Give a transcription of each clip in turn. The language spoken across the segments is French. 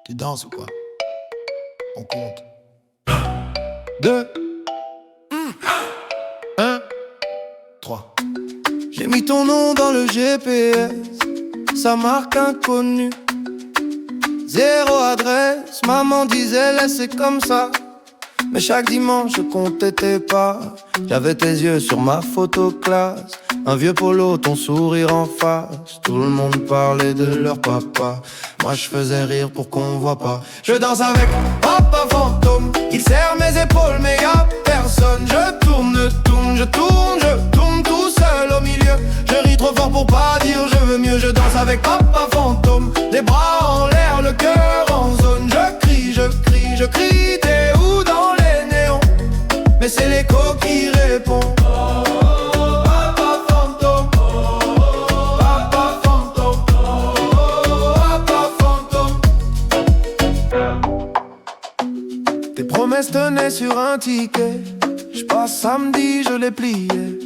Tu danses ou quoi? On compte. 2, 1, 3. J'ai mis ton nom dans le GPS, sa marque inconnue. Zéro adresse, maman disait laissez comme ça. Mais chaque dimanche je comptais tes pas. J'avais tes yeux sur ma photo classe. Un vieux polo, ton sourire en face. Tout le monde parlait de leur papa. Moi je faisais rire pour qu'on voit pas. Je danse avec papa fantôme. Il serre mes épaules mais y'a personne. Je tourne, tourne, je tourne, je tourne tout seul au milieu. Je ris trop fort pour pas dire je veux mieux. Je danse avec papa fantôme. Les bras en l'air, le cœur en zone. Je crie, je crie, je crie. T'es où dans les néons? Mais c'est l'écho qui répond. Tes promesses tenaient sur un ticket. Je passe samedi, je les pliais.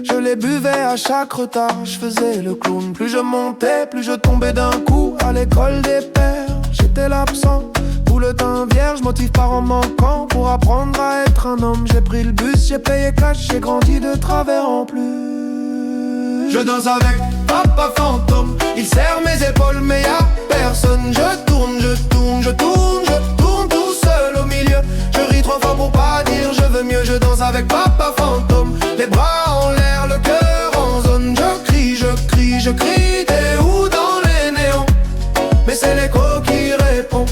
Je les buvais à chaque retard. Je faisais le clown. Plus je montais, plus je tombais d'un coup. À l'école des pères, j'étais l'absent. Tout le temps vierge, motive par en manquant. Pour apprendre à être un homme, j'ai pris le bus, j'ai payé cash, j'ai grandi de travers en plus. Je danse avec papa fantôme. Il serre mes épaules mais y'a personne. Je tourne, je tourne, je tourne, je tourne tout seul au milieu. Je ris trop fort pour pas dire je veux mieux. Je danse avec papa fantôme. Les bras en l'air, le cœur en zone. Je crie, je crie, je crie. T'es où dans les néons? Mais c'est l'écho qui répond.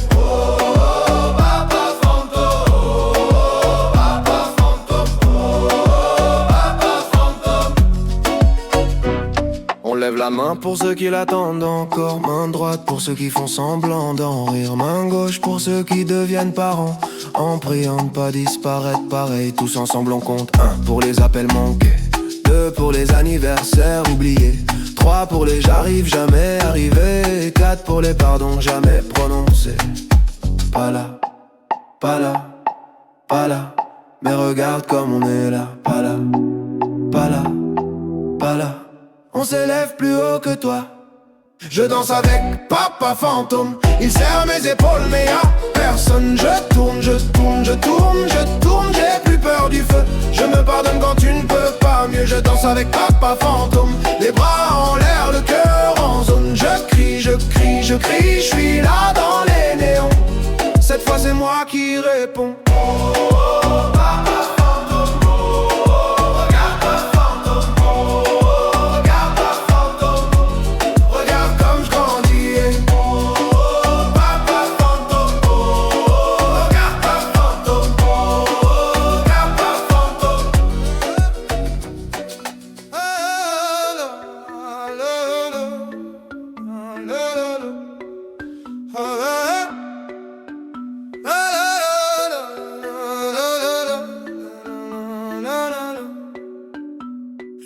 Lève la main pour ceux qui l'attendent encore. Main droite pour ceux qui font semblant d'en rire. Main gauche pour ceux qui deviennent parents. En priant de pas disparaître pareil. Tous ensemble on compte. 1 pour les appels manqués. 2 pour les anniversaires oubliés. 3 pour les j'arrive jamais arrivé. 4 pour les pardons jamais prononcés. Pas là, pas là, pas là. Mais regarde comme on est là. Pas là, pas là, pas là. On s'élève plus haut que toi. Je danse avec papa fantôme. Il serre mes épaules mais y'a personne. Je tourne, je tourne, je tourne, je tourne. J'ai plus peur du feu. Je me pardonne quand tu ne peux pas mieux. Je danse avec papa fantôme. Les bras en l'air, le cœur en zone. Je crie, je crie, je crie. Je suis là dans les néons. Cette fois c'est moi qui réponds.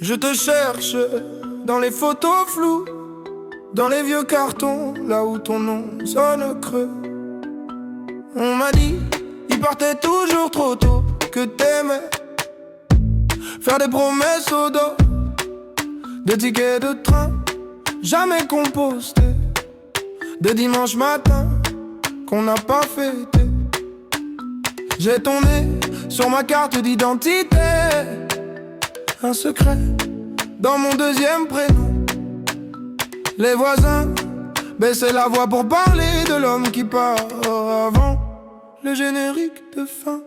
Je te cherche dans les photos floues, dans les vieux cartons, là où ton nom sonne creux. On m'a dit, il partait toujours trop tôt, que t'aimais faire des promesses au dos, de tickets de train jamais compostés, de dimanche matin qu'on n'a pas fêté. J'ai ton nez sur ma carte d'identité, un secret dans mon deuxième prénom. Les voisins baissaient la voix pour parler de l'homme qui part avant le générique de fin.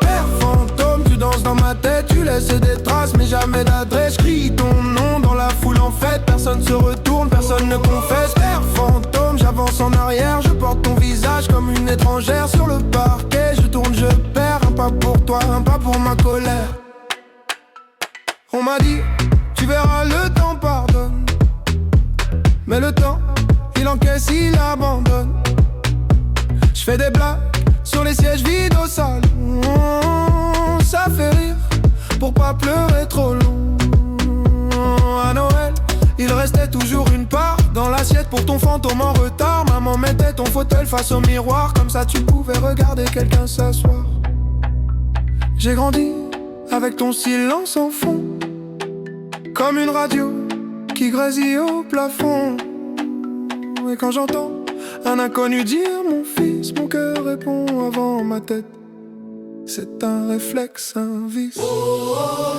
Père fantôme, tu danses dans ma tête, tu laisses des traces mais jamais d'adresse. Crie ton nom dans la foule en fête, personne se retourne, personne ne confesse. Père fantôme, j'avance en arrière, je porte ton visage comme une étrangère sur le parquet. Je tourne, je perds, un pas pour toi, un pas pour ma colère. On m'a dit, tu verras le temps pardonne. Mais le temps, il encaisse, il abandonne. Je fais des blagues sur les sièges vides au salon. Ça fait rire pour pas pleurer trop long. À Noël, il restait toujours une part dans l'assiette pour ton fantôme en retard. Maman mettait ton fauteuil face au miroir, comme ça tu pouvais regarder quelqu'un s'asseoir. J'ai grandi avec ton silence en fond, comme une radio qui grésille au plafond. Et quand j'entends Un inconnu dire mon fils, mon cœur répond avant ma tête. C'est un réflexe, un vice.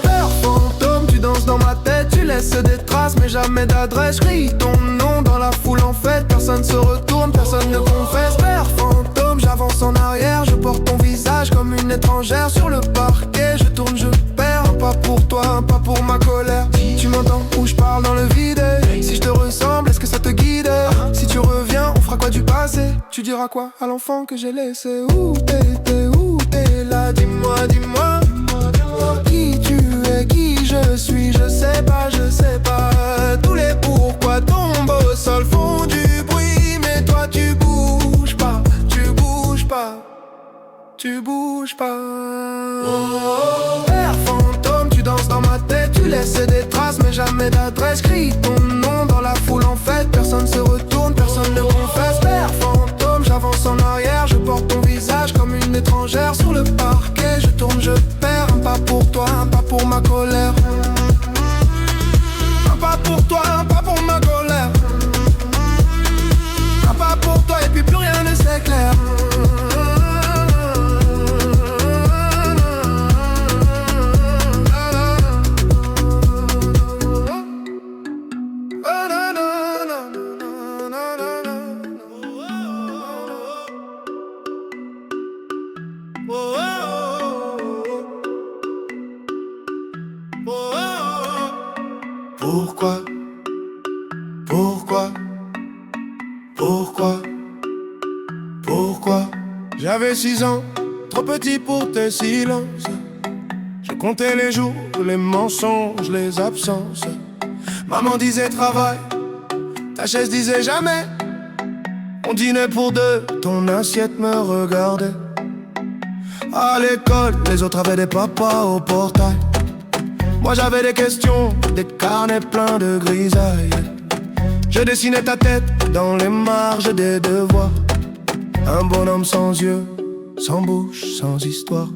Père fantôme, tu danses dans ma tête. Tu laisses des traces mais jamais d'adresse. Je crie ton nom dans la foule en fête. Personne se retourne, personne ne confesse. Père fantôme, j'avance en arrière. Je porte ton visage comme une étrangère. Sur le parquet, je tourne, je perds. Un pas pour toi, un pas pour ma colère. Tu m'entends où je parle dans le vide. Si je te ressemble, est-ce que ça te guide? Si tu reviens, on fera quoi du passé? Tu diras quoi à l'enfant que j'ai laissé? Où t'étais, où t'es là? Dis-moi, dis-moi, qui tu es, qui je suis, je sais pas, je sais pas. Tous les pourquoi tombent au sol font du bruit, mais toi tu bouges pas, tu bouges pas, tu bouges pas. Père fantôme, tu danses dans ma tête, tu laisses des traces mais jamais d'adresse. Crie ton nom dans la foule en fête, personne se retourne, personne ne confesse. Père fantôme, j'avance en arrière, je porte ton visage comme une étrangère. Sur le parquet, je tourne, je perds. Un pas pour toi, un pas pour ma colère. Un pas pour toi, un pas pour ma colère. Un pas pour toi et puis plus rien ne s'éclaire. Pourquoi, pourquoi, pourquoi, pourquoi? J'avais 6 ans, trop petit pour tes silences. Je comptais les jours, les mensonges, les absences. Maman disait travail, ta chaise disait jamais. On dînait pour deux, ton assiette me regardait. À l'école, les autres avaient des papas au portail. Moi j'avais des questions, des carnets pleins de grisailles. Je dessinais ta tête dans les marges des devoirs. Un bonhomme sans yeux, sans bouche, sans histoire.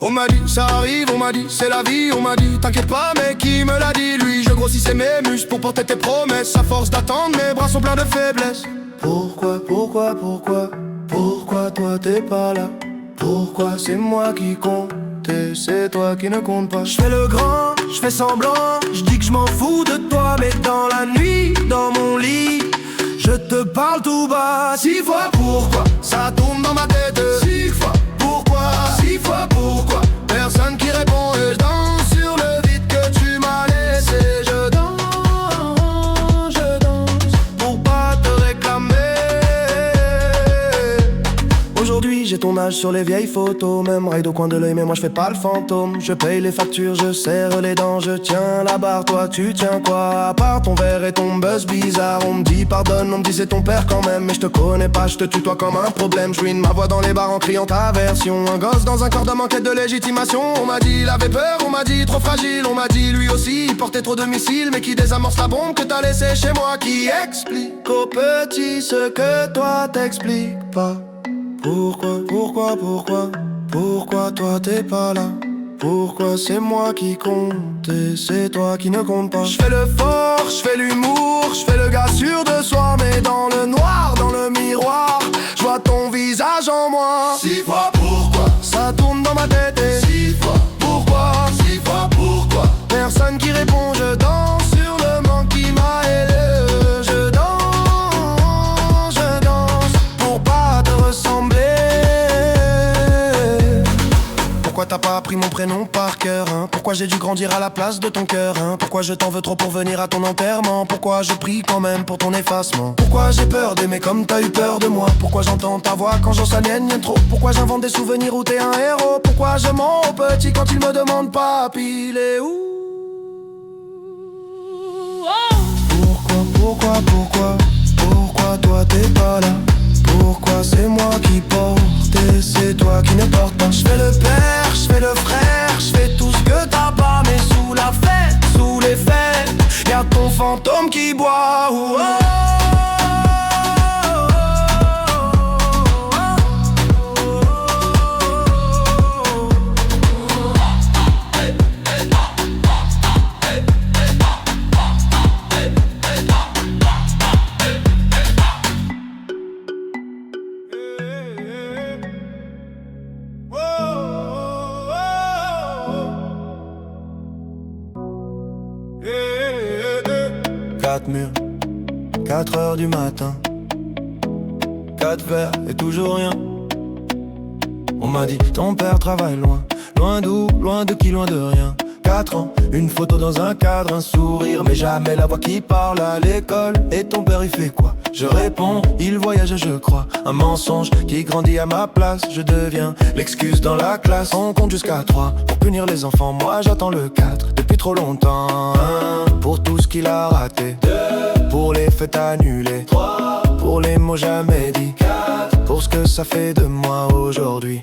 On m'a dit ça arrive, on m'a dit c'est la vie. On m'a dit t'inquiète pas mais qui me l'a dit? Lui, je grossissais mes muscles pour porter tes promesses. À force d'attendre, mes bras sont pleins de faiblesse. Pourquoi, pourquoi, pourquoi, pourquoi toi t'es pas là? Pourquoi c'est moi qui compte et c'est toi qui ne compte pas? Je fais le grand, je fais semblant, je dis que je m'en fous de toi. Mais dans la nuit, dans mon lit, je te parle tout bas. 6 fois pourquoi, ça tourne dans ma tête. 6 fois pourquoi, 6 fois pourquoi. Personne qui répond et je danse sur le vide que tu m'as laissé. Je danse pour pas te réclamer. Aujourd'hui j'ai ton âge sur les vieilles photos. Même raid au coin de l'œil mais moi je fais pas le fantôme. Je paye les factures, je serre les dents. Je tiens la barre, toi tu tiens quoi? À part ton verre et ton buzz bizarre. On me dit pardonne, on me dit c'est ton père quand même. Mais je te connais pas, je te tutoie comme un problème. Je ruine ma voix dans les bars en criant ta version. Un gosse dans un corps d'homme en quête de légitimation. On m'a dit il avait peur, on m'a dit trop fragile. On m'a dit lui aussi il portait trop de missiles. Mais qui désamorce la bombe que t'as laissée chez moi? Qui explique aux petits ce que toi t'expliques pas? Pourquoi, pourquoi, pourquoi, pourquoi toi t'es pas là? Pourquoi c'est moi qui compte et c'est toi qui ne compte pas? Je fais le fort, je fais l'humour, je fais le gars sûr de soi. Mais dans le noir, dans le miroir, je vois ton visage en moi. 6 fois pourquoi, ça tourne dans ma tête. Et 6 fois pourquoi, 6 fois pourquoi. Personne qui répond, je danse sur le manque qui m'a aidé. Je danse pour pas te ressembler. Pourquoi t'as pas appris mon prénom par cœur, hein? Pourquoi j'ai dû grandir à la place de ton cœur, hein? Pourquoi je t'en veux trop pour venir à ton enterrement? Pourquoi je prie quand même pour ton effacement? Pourquoi j'ai peur d'aimer comme t'as eu peur de moi? Pourquoi j'entends ta voix quand j'en s'aliène trop? Pourquoi j'invente des souvenirs où t'es un héros? Pourquoi je mens au petit quand il me demande papi, il est où? Pourquoi, pourquoi, pourquoi toi t'es pas là? Pourquoi c'est moi qui porte et c'est toi qui ne porte pas? Je fais le père, je fais le frère, je fais tout ce que t'as pas. Mais sous la fête, sous les fêtes, y'a ton fantôme qui boit. Oh, oh. 4 murs, 4 heures du matin, 4 verres et toujours rien. On m'a dit ton père travaille loin, loin d'où, loin de qui, loin de rien. 4 ans, une photo dans un cadre, un sourire, mais jamais la voix qui parle à l'école. Et ton père il fait quoi? Je réponds, il voyage je crois. Un mensonge qui grandit à ma place. Je deviens l'excuse dans la classe. On compte jusqu'à 3 pour punir les enfants. Moi j'attends le 4 depuis trop longtemps. 1 pour tout ce qu'il a raté, 2 pour les fêtes annulées, 3 pour les mots jamais dits, 4 pour ce que ça fait de moi aujourd'hui.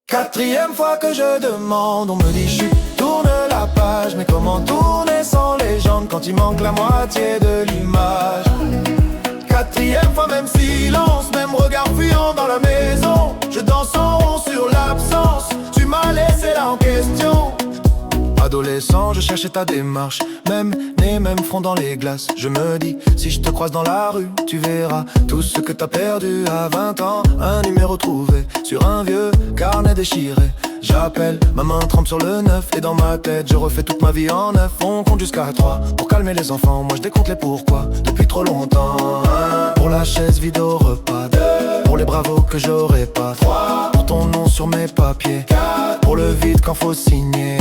4e fois que je demande, on me dit chut, tourne la page. Mais comment tourner sans légende quand il manque la moitié de l'image? 4e fois, même silence, même regard fuyant dans la maison. Je danse en rond sur l'absence, tu m'as laissé là en question. Adolescent, je cherchais ta démarche, même nez, même front dans les glaces. Je me dis, si je te croise dans la rue, tu verras tout ce que t'as perdu à 20 ans. Un numéro trouvé sur un vieux carnet déchiré. J'appelle, ma main trempe sur le 9. Et dans ma tête, je refais toute ma vie en 9. On compte jusqu'à 3 pour calmer les enfants. Moi je décompte les pourquoi depuis trop longtemps. 1 pour la chaise vide au repas, 2 pour les bravos que j'aurais pas, 3 pour ton nom sur mes papiers, 4 pour le vide quand faut signer.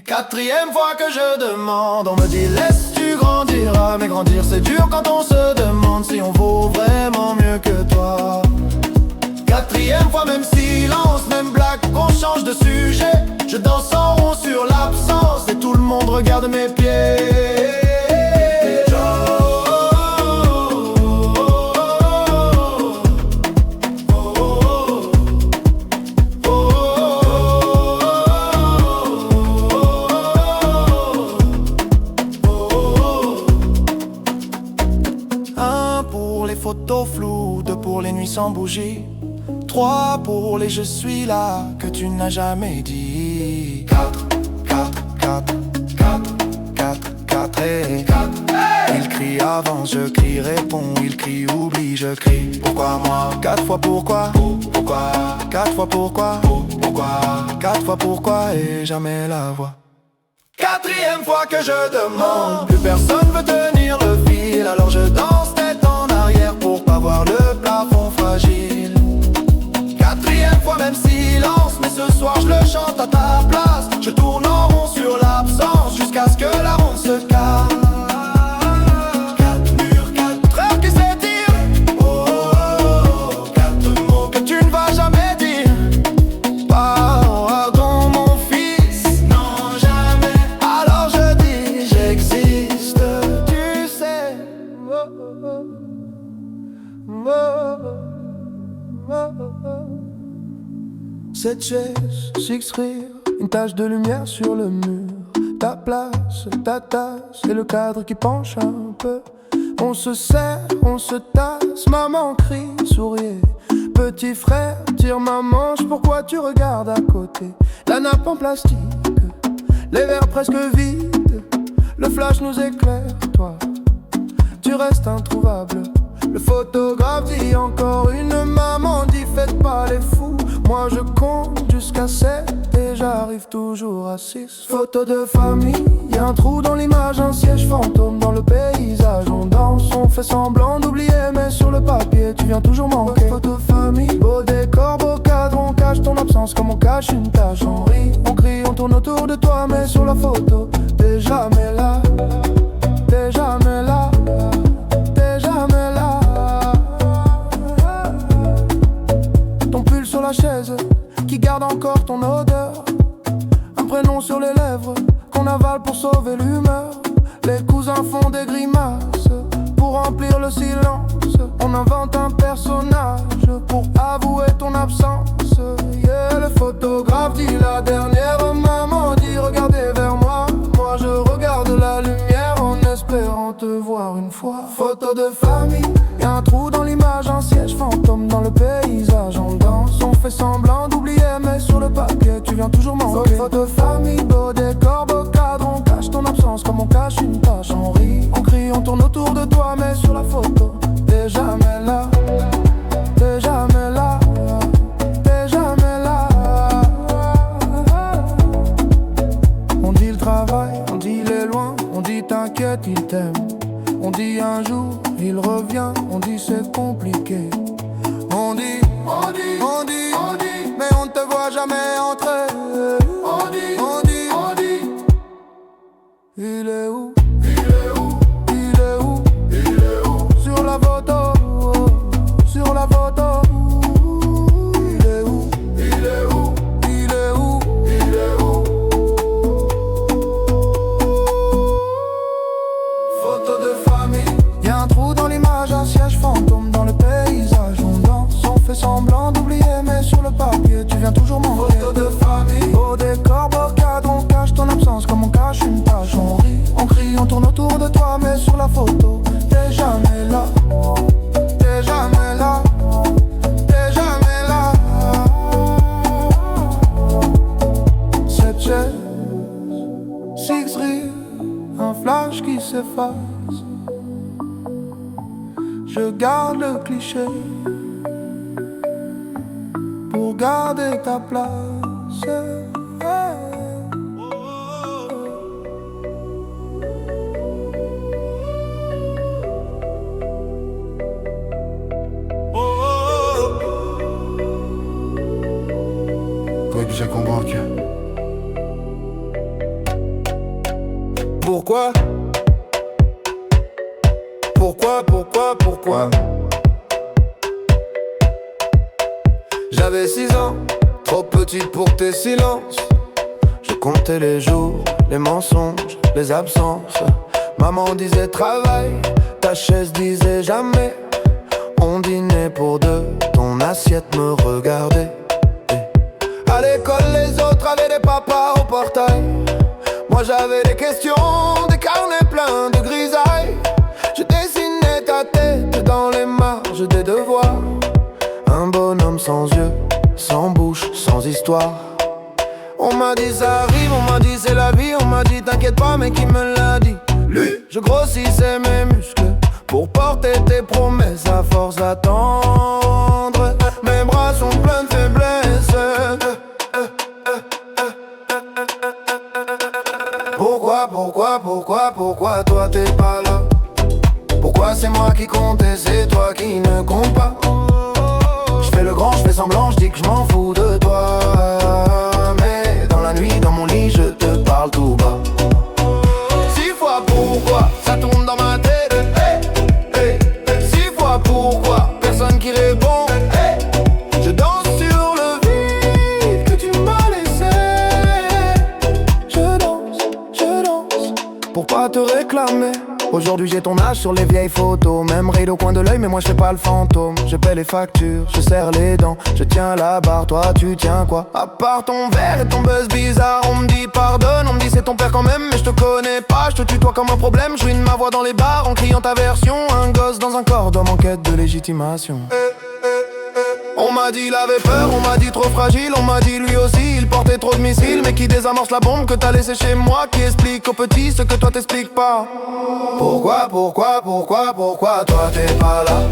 4e fois que je demande, on me dit laisse tu grandiras. Mais grandir c'est dur quand on se demande si on vaut vraiment mieux que toi. 4e fois, même silence, même blague, qu'on change de sujet. Je danse en rond sur l'absence et tout le monde regarde mes pieds. Photos floues, 2 pour les nuits sans bougie, 3 pour les je suis là que tu n'as jamais dit. 4, 4, 4, 4, 4, 4 et 4. Il crie avance, je crie réponds, il crie oublie, je crie pourquoi moi. 4 fois pourquoi, pourquoi, 4 fois pourquoi, pourquoi, 4 fois pourquoi et jamais la voix. 4e fois que je demande, plus personne veut tenir le fil. Alors je danse tête en arrière pour pas voir le plafond fragile. 4e fois, même silence, mais ce soir je le chante à ta place. Je tourne en rond sur l'absence jusqu'à ce que la ronde se calme. 4 murs, 4 heures qui s'étirent. Oh, oh, oh, 4 mots que tu ne vas jamais dire. Pardon mon fils, non jamais. Alors je dis j'existe, tu sais. Oh, oh, oh. Oh, oh, oh. Cette chaise, 6 rires, une tache de lumière sur le mur. Ta place, ta tasse et le cadre qui penche un peu. On se serre, on se tasse, maman crie, souriez. Petit frère tire ma manche, pourquoi tu regardes à côté? La nappe en plastique, les verres presque vides. Le flash nous éclaire, toi, tu restes introuvable. Le photographe dit encore une, maman dit faites pas les fous. Moi je compte jusqu'à 7 et j'arrive toujours à 6. Photo de famille, y'a un trou dans l'image, un siège fantôme dans le paysage. On danse, on fait semblant d'oublier, mais sur le papier tu viens toujours manquer. Photo famille, beau décor, beau cadre, on cache ton absence comme on cache une tache. On rit, on crie, on tourne autour de toi, mais sur la photo t'es jamais là, t'es jamais là, t'es jamais là. Ton pull sur la chaise qui garde encore ton odeur, un prénom sur les lèvres qu'on avale pour sauver l'humeur. Les cousins font des grimaces pour remplir le silence. On invente un personnage pour avouer ton absence. Yeah, le photographe dit la dernière, maman dit regardez vers moi. Moi je regarde la lumière en espérant te voir une fois. Photo de famille, y'a un trou dans l'image, un siège fantôme dans le paysage. On danse, on fait semblant d'oublier, mais sur le papier tu viens toujours manquer. Photo de famille, beau décor, beau cadre, on cache ton absence comme on cache une tache. On rit, on crie, on tourne autour de toi, mais sur la photo t'es jamais là, t'es jamais là, t'es jamais là. On dit le travail, on dit est loin, on dit t'inquiète, il t'aime. On dit un jour, il revient, on dit c'est compliqué. On dit, mais on ne te voit jamais entrer. On dit, il est où? Sur la photo, sur la photo. Il est où? Photo de famille. Y'a un trou dans l'image, un siège fantôme dans le paysage. On danse, on fait semblant d'oublier, mais sur le papier tu viens toujours manquer. Photo de famille. Au décor, beau cadre, on cache ton absence comme on cache une tâche. On rit, on crie, on tourne autour de toi, mais sur la photo t'es jamais là. T'es jamais là. T'es jamais là. Cette chaise, six rires, un flash qui s'efface. Je garde le cliché pour garder ta place. Toi, déjà comprends que... Pourquoi? J'avais 6 ans, trop petite pour tes silences. Je comptais les jours, les mensonges, les absences. Maman disait travail, ta chaise disait jamais. On dînait pour deux, ton assiette me regardait. À l'école, les autres avaient des papas au portail. Moi j'avais des questions, des carnets pleins de grisailles. Je dessinais ta tête dans les marges des devoirs. Un bonhomme sans yeux, sans bouche, sans histoire. On m'a dit ça arrive, on m'a dit c'est la vie. On m'a dit t'inquiète pas, mais qui me l'a dit? Lui. Je grossissais mes muscles pour porter tes promesses à force d'attendre. Mes bras sont pleins de faiblesse. Pourquoi toi t'es pas là? Pourquoi c'est moi qui compte et c'est toi qui ne compte pas? Je fais le grand, je fais semblant, je dis que je m'en fous de toi. Mais dans la nuit, dans mon lit, je te parle tout bas. 6 fois pourquoi, ça tourne dans ma tête. 6 fois pourquoi, personne qui répond. Je danse sur le vide que tu m'as laissé. Je danse, pour pas te réclamer. Aujourd'hui j'ai ton âge sur les vieilles photos. Même ride au coin de l'œil mais moi je fais pas le fantôme. Je paie les factures, je serre les dents. Je tiens la barre, toi tu tiens quoi? À part ton verre et ton buzz bizarre. On me dit pardonne, on me dit c'est ton père quand même. Mais je te connais pas, je te tutoie comme un problème. Je ruine ma voix dans les bars en criant ta version. Un gosse dans un corps d'homme en quête de légitimation. On m'a dit il avait peur, on m'a dit trop fragile. On m'a dit lui aussi il portait trop de missiles. Mais qui désamorce la bombe que t'as laissée chez moi? Qui explique aux petits ce que toi t'expliques pas? Pourquoi toi t'es pas là?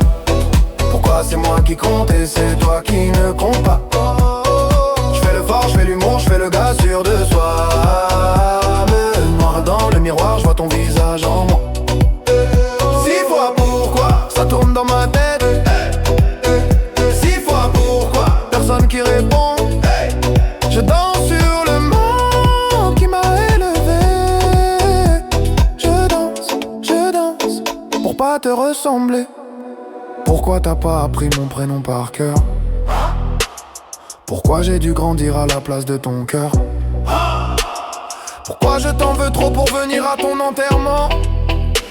Pourquoi c'est moi qui compte et c'est toi qui ne compte pas? Je fais le fort, je fais l'humour, je fais le gars sûr de soi. Me noir dans le miroir, je vois ton visage en moi. 6 fois pourquoi, ça tourne dans ma tête. 6 fois pourquoi, personne qui répond. Je danse sur le monde qui m'a élevé. Je danse pour pas te ressembler. Pourquoi t'as pas appris mon prénom par cœur? Pourquoi j'ai dû grandir à la place de ton cœur? Pourquoi je t'en veux trop pour venir à ton enterrement?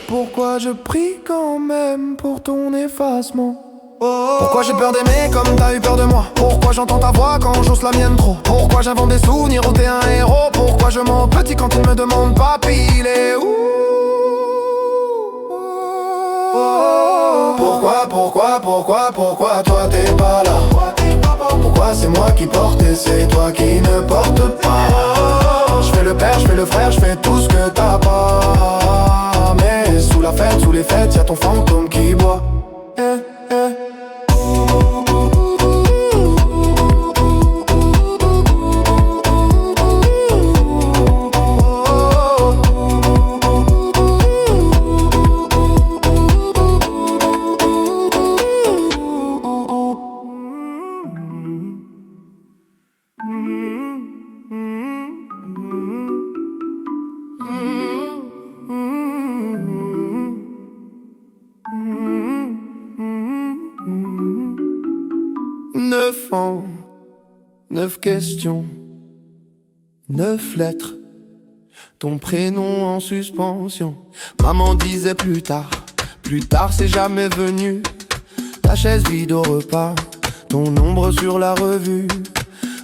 Pourquoi je prie quand même pour ton effacement? Pourquoi j'ai peur d'aimer comme t'as eu peur de moi? Pourquoi j'entends ta voix quand j'ose la mienne trop? Pourquoi j'invente des souvenirs où t'es un héros? Pourquoi je mens petit quand il me demande papy il est où? Pourquoi toi t'es pas là? Pourquoi c'est moi qui porte et c'est toi qui ne porte pas? Je fais le père, je fais le frère, je fais tout ce que t'as pas. Mais sous la fête, sous les fêtes, y'a ton fantôme qui boit. 9 ans, 9 questions, 9 lettres, ton prénom en suspension. Maman disait plus tard c'est jamais venu. Ta chaise vide au repas, ton ombre sur la revue.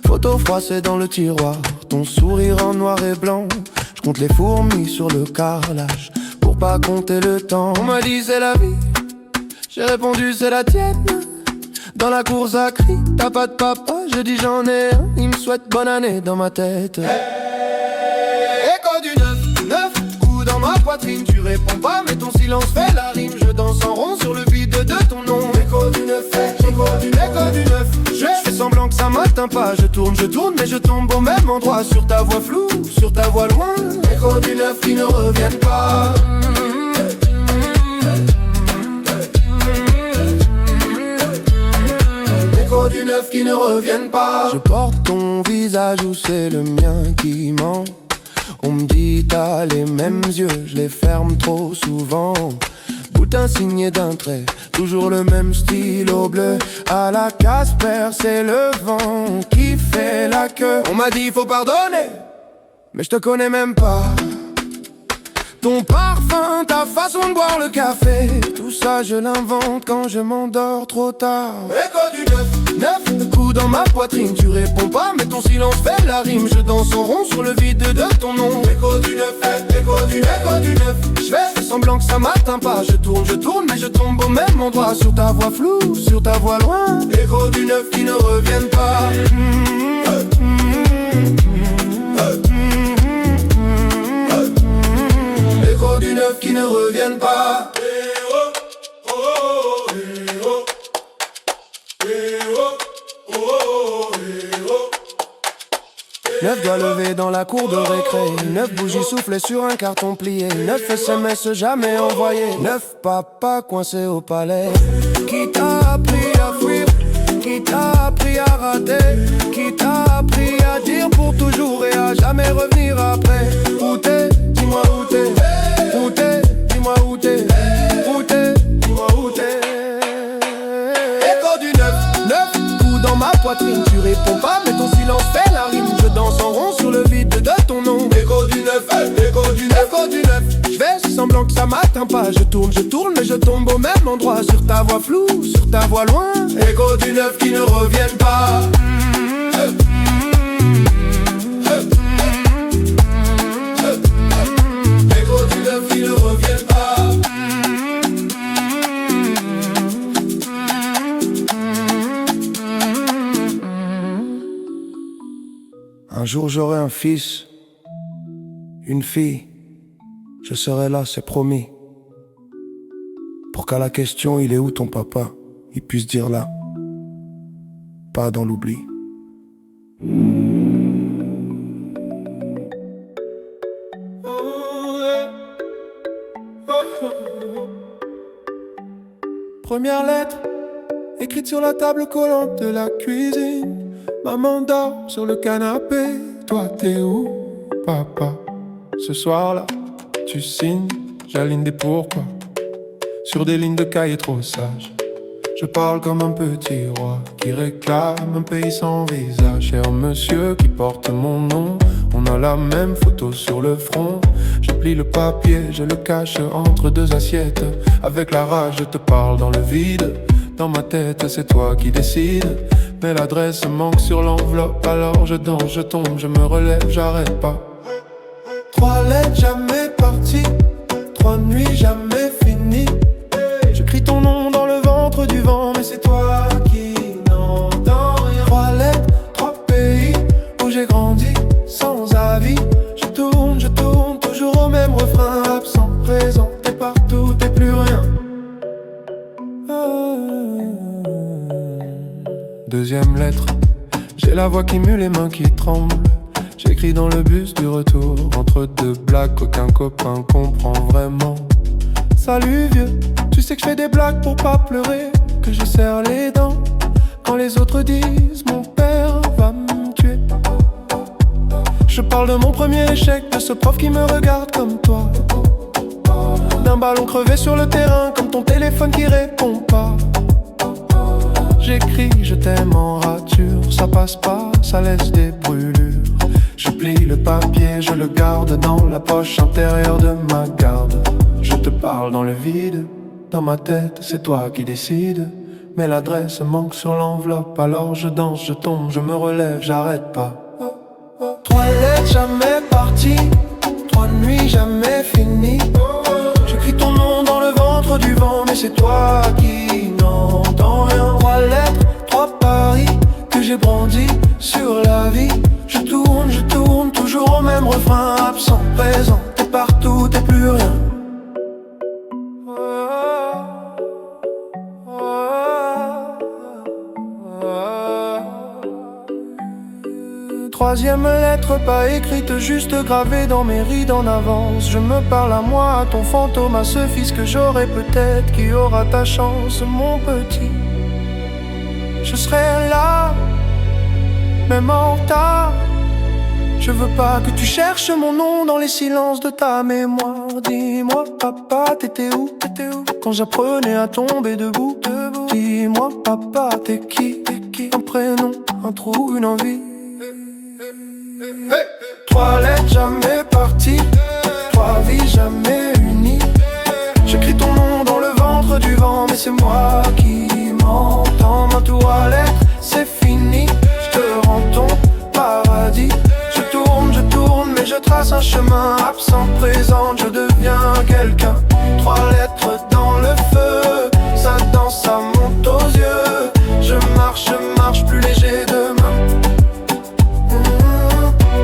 Photo froissée dans le tiroir, ton sourire en noir et blanc. Je compte les fourmis sur le carrelage pour pas compter le temps. On m'a dit c'est la vie, j'ai répondu c'est la tienne. Dans la cour ça crie, t'as pas de papa, je dis j'en ai un. Il me souhaite bonne année dans ma tête. Écho du 9 coups dans ma poitrine. Tu réponds pas mais ton silence fait la rime. Je danse en rond sur le vide de ton nom. Écho du 9, écho du 9. Je fais semblant que ça m'atteint pas. Je tourne mais je tombe au même endroit. Sur ta voix floue, sur ta voix loin. Écho du 9 qui ne reviennent pas. Écho du 9 qui ne reviennent pas. Je porte ton visage ou c'est le mien qui ment. On me dit t'as les mêmes yeux, je les ferme trop souvent. Boutin signé d'un trait, toujours le même stylo bleu. À la Casper, c'est le vent qui fait la queue. On m'a dit faut pardonner, mais je te connais même pas. Ton parfum, ta façon de boire le café, tout ça je l'invente quand je m'endors trop tard. Écho du 9 coups dans ma poitrine. Tu réponds pas mais ton silence fait la rime. Je danse en rond sur le vide de ton nom. Écho du 9, écho du 9. Je fais semblant que ça m'atteint pas. Je tourne mais je tombe au même endroit. Sur ta voix floue, sur ta voix loin. Écho du 9 qui ne reviennent pas. Écho du 9 qui ne reviennent pas. 9 doigts levés dans la cour de récré. 9 bougies soufflées sur un carton plié. 9 SMS jamais envoyés. 9 papas coincés au palais. Qui t'a appris à fuir? Qui t'a appris à rater? Qui t'a appris à dire pour toujours et à jamais revenir après? Où t'es? Dis-moi où t'es. Où t'es? Dis-moi où t'es. Où t'es? Dis-moi où t'es. Écho du 9 coups dans ma poitrine. Tu réponds pas mais ton silence fait la rime. Je danse en rond sur le vide de ton nom. Écho du 9, écho du 9. Je fais semblant que ça m'atteint pas. Je tourne mais je tombe au même endroit. Sur ta voix floue, sur ta voix loin. Écho du 9 qui ne reviennent pas. Écho du 9 qui ne reviennent pas. Un jour j'aurai un fils, une fille, je serai là, c'est promis. Pour qu'à la question il est où ton papa, il puisse dire là, pas dans l'oubli. Première lettre, écrite sur la table collante de la cuisine. Maman dort sur le canapé. Toi t'es où, papa? Ce soir-là, tu signes, j'aligne des pourquoi sur des lignes de cahier trop sages. Je parle comme un petit roi qui réclame un pays sans visage. Cher monsieur qui porte mon nom, on a la même photo sur le front. Je plie le papier, je le cache entre deux assiettes. Avec la rage, je te parle dans le vide. Dans ma tête, c'est toi qui décides. Mais l'adresse manque sur l'enveloppe. Alors je danse, je tombe, je me relève, j'arrête pas. 3 lettres jamais parties, 3 nuits jamais finies. J'écris ton nom dans le ventre du vent, mais c'est toi qui n'entends rien. 3 lettres, 3 pays où j'ai grandi sans avis. Je tourne, toujours au même refrain. Absent, présent, t'es partout, t'es plus rien. Deuxième lettre, j'ai la voix qui mue, les mains qui tremblent. J'écris dans le bus du retour, entre deux blagues qu'aucun copain comprend vraiment. Salut vieux, tu sais que je fais des blagues pour pas pleurer, que je serre les dents quand les autres disent mon père va me tuer. Je parle de mon premier échec, de ce prof qui me regarde comme toi, d'un ballon crevé sur le terrain, comme ton téléphone qui répond pas. j'écris je t'aime en rature. Ça passe pas, ça laisse des brûlures. Je plie le papier, je le garde dans la poche intérieure de ma garde. Je te parle dans le vide, dans ma tête c'est toi qui décides. Mais l'adresse manque sur l'enveloppe, alors je danse, je tombe, je me relève, j'arrête pas. 3 lettres jamais parties, 3 nuits jamais finies. J'écris ton nom dans le ventre du vent, mais c'est toi qui n'entends rien. 3 lettres, 3 paris que j'ai brandis sur la vie. Je tourne, toujours au même refrain. Absent, présent, t'es partout, t'es plus rien. Troisième lettre pas écrite, juste gravée dans mes rides en avance. Je me parle à moi, à ton fantôme, à ce fils que j'aurai peut-être, qui aura ta chance, mon petit. Je serai là, même en retard. Je veux pas que tu cherches mon nom dans les silences de ta mémoire. Dis-moi papa, t'étais où quand j'apprenais à tomber debout. Dis-moi papa, t'es qui un prénom, un trou, une envie. 3 lettres jamais parties, 3 vies jamais unies. J'écris ton nom dans le ventre du vent, mais c'est moi qui m'entends. Ma toilette, c'est fini, je te rends ton paradis. Je tourne, mais je trace un chemin. Absent, présent, je deviens quelqu'un. 3 lettres dans le feu, ça danse, ça monte aux yeux. Je marche, plus léger demain.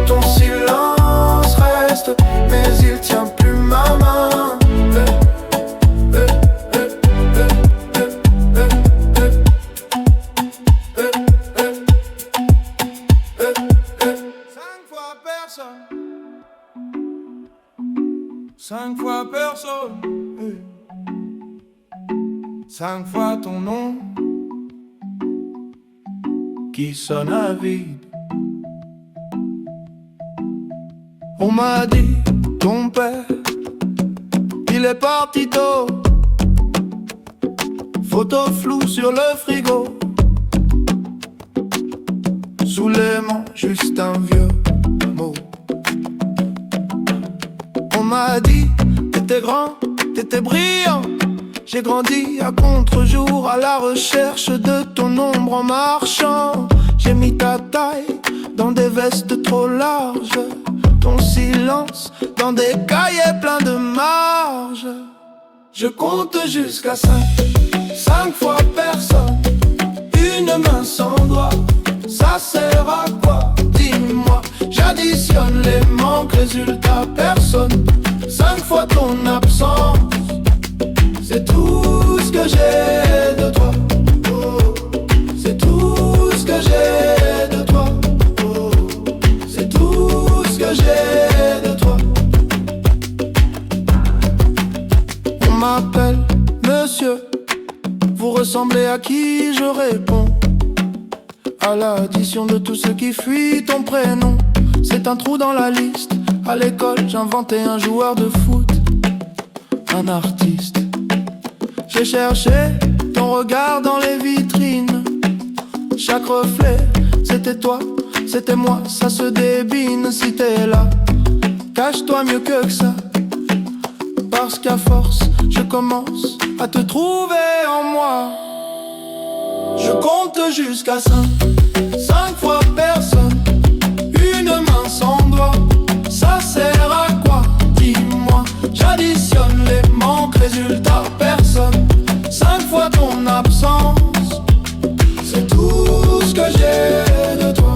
Ton silence reste, mais il tient plus ma main. 5 fois personne, 5 fois ton nom qui sonne à vide. On m'a dit, ton père, il est parti tôt. Photo floue sur le frigo. Sous les mains, juste un vieux mot. On m'a dit, t'étais grand, t'étais brillant. J'ai grandi à contre-jour, à la recherche de ton ombre en marchant. J'ai mis ta taille dans des vestes trop larges, ton silence dans des cahiers pleins de marge. Je compte jusqu'à 5, 5 fois personne, une main sans doigt. Ça sert à quoi? Dis-moi. J'additionne les manques, résultat personne. 5 fois ton absence, c'est tout ce que j'ai de toi. Oh, c'est tout ce que j'ai de toi. Oh, c'est tout ce que j'ai de toi. On m'appelle monsieur, vous ressemblez à qui? Je réponds à l'addition de tout ce qui fuit ton prénom. C'est un trou dans la liste. À l'école, j'inventais un joueur de foot, un artiste. J'ai cherché ton regard dans les vitrines. Chaque reflet, c'était toi, c'était moi. Ça se débine si t'es là. Cache-toi mieux que ça, parce qu'à force, je commence à te trouver en moi. Je compte jusqu'à 5, 5 fois personne, une main sans doigt. Ça sert à quoi? Dis-moi. J'additionne les manques, résultat personne. 5 fois ton absence, c'est tout ce que j'ai de toi.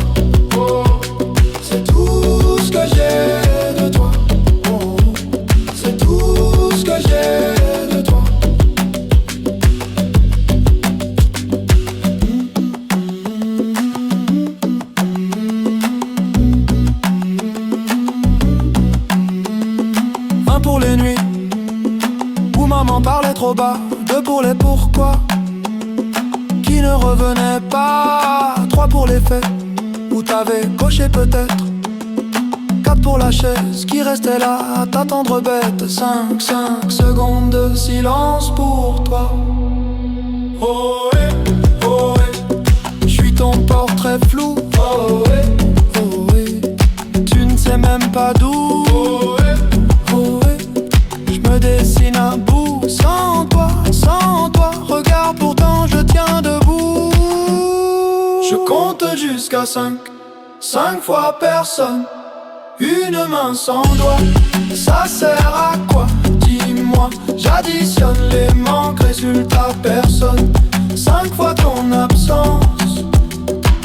Oh, c'est tout ce que j'ai de toi. Oh, c'est tout ce que j'ai de toi. Un pour les nuits où maman parlait trop bas, 2 pour les pourquoi qui ne revenaient pas, 3 pour les faits où t'avais coché peut-être, 4 pour la chaise qui restait là à t'attendre bête, 5 secondes de silence pour toi. Oh, oh, ton portrait flou. Oh oui, oh oui. Tu ne sais même pas d'où. Oh oui, oh oui. Je me dessine à bout. Sans toi, regarde pourtant je tiens debout. Je compte jusqu'à 5 fois personne. Une main sans doigt, ça sert à quoi? Dis-moi, j'additionne les manques, résultat personne. 5 fois ton absence,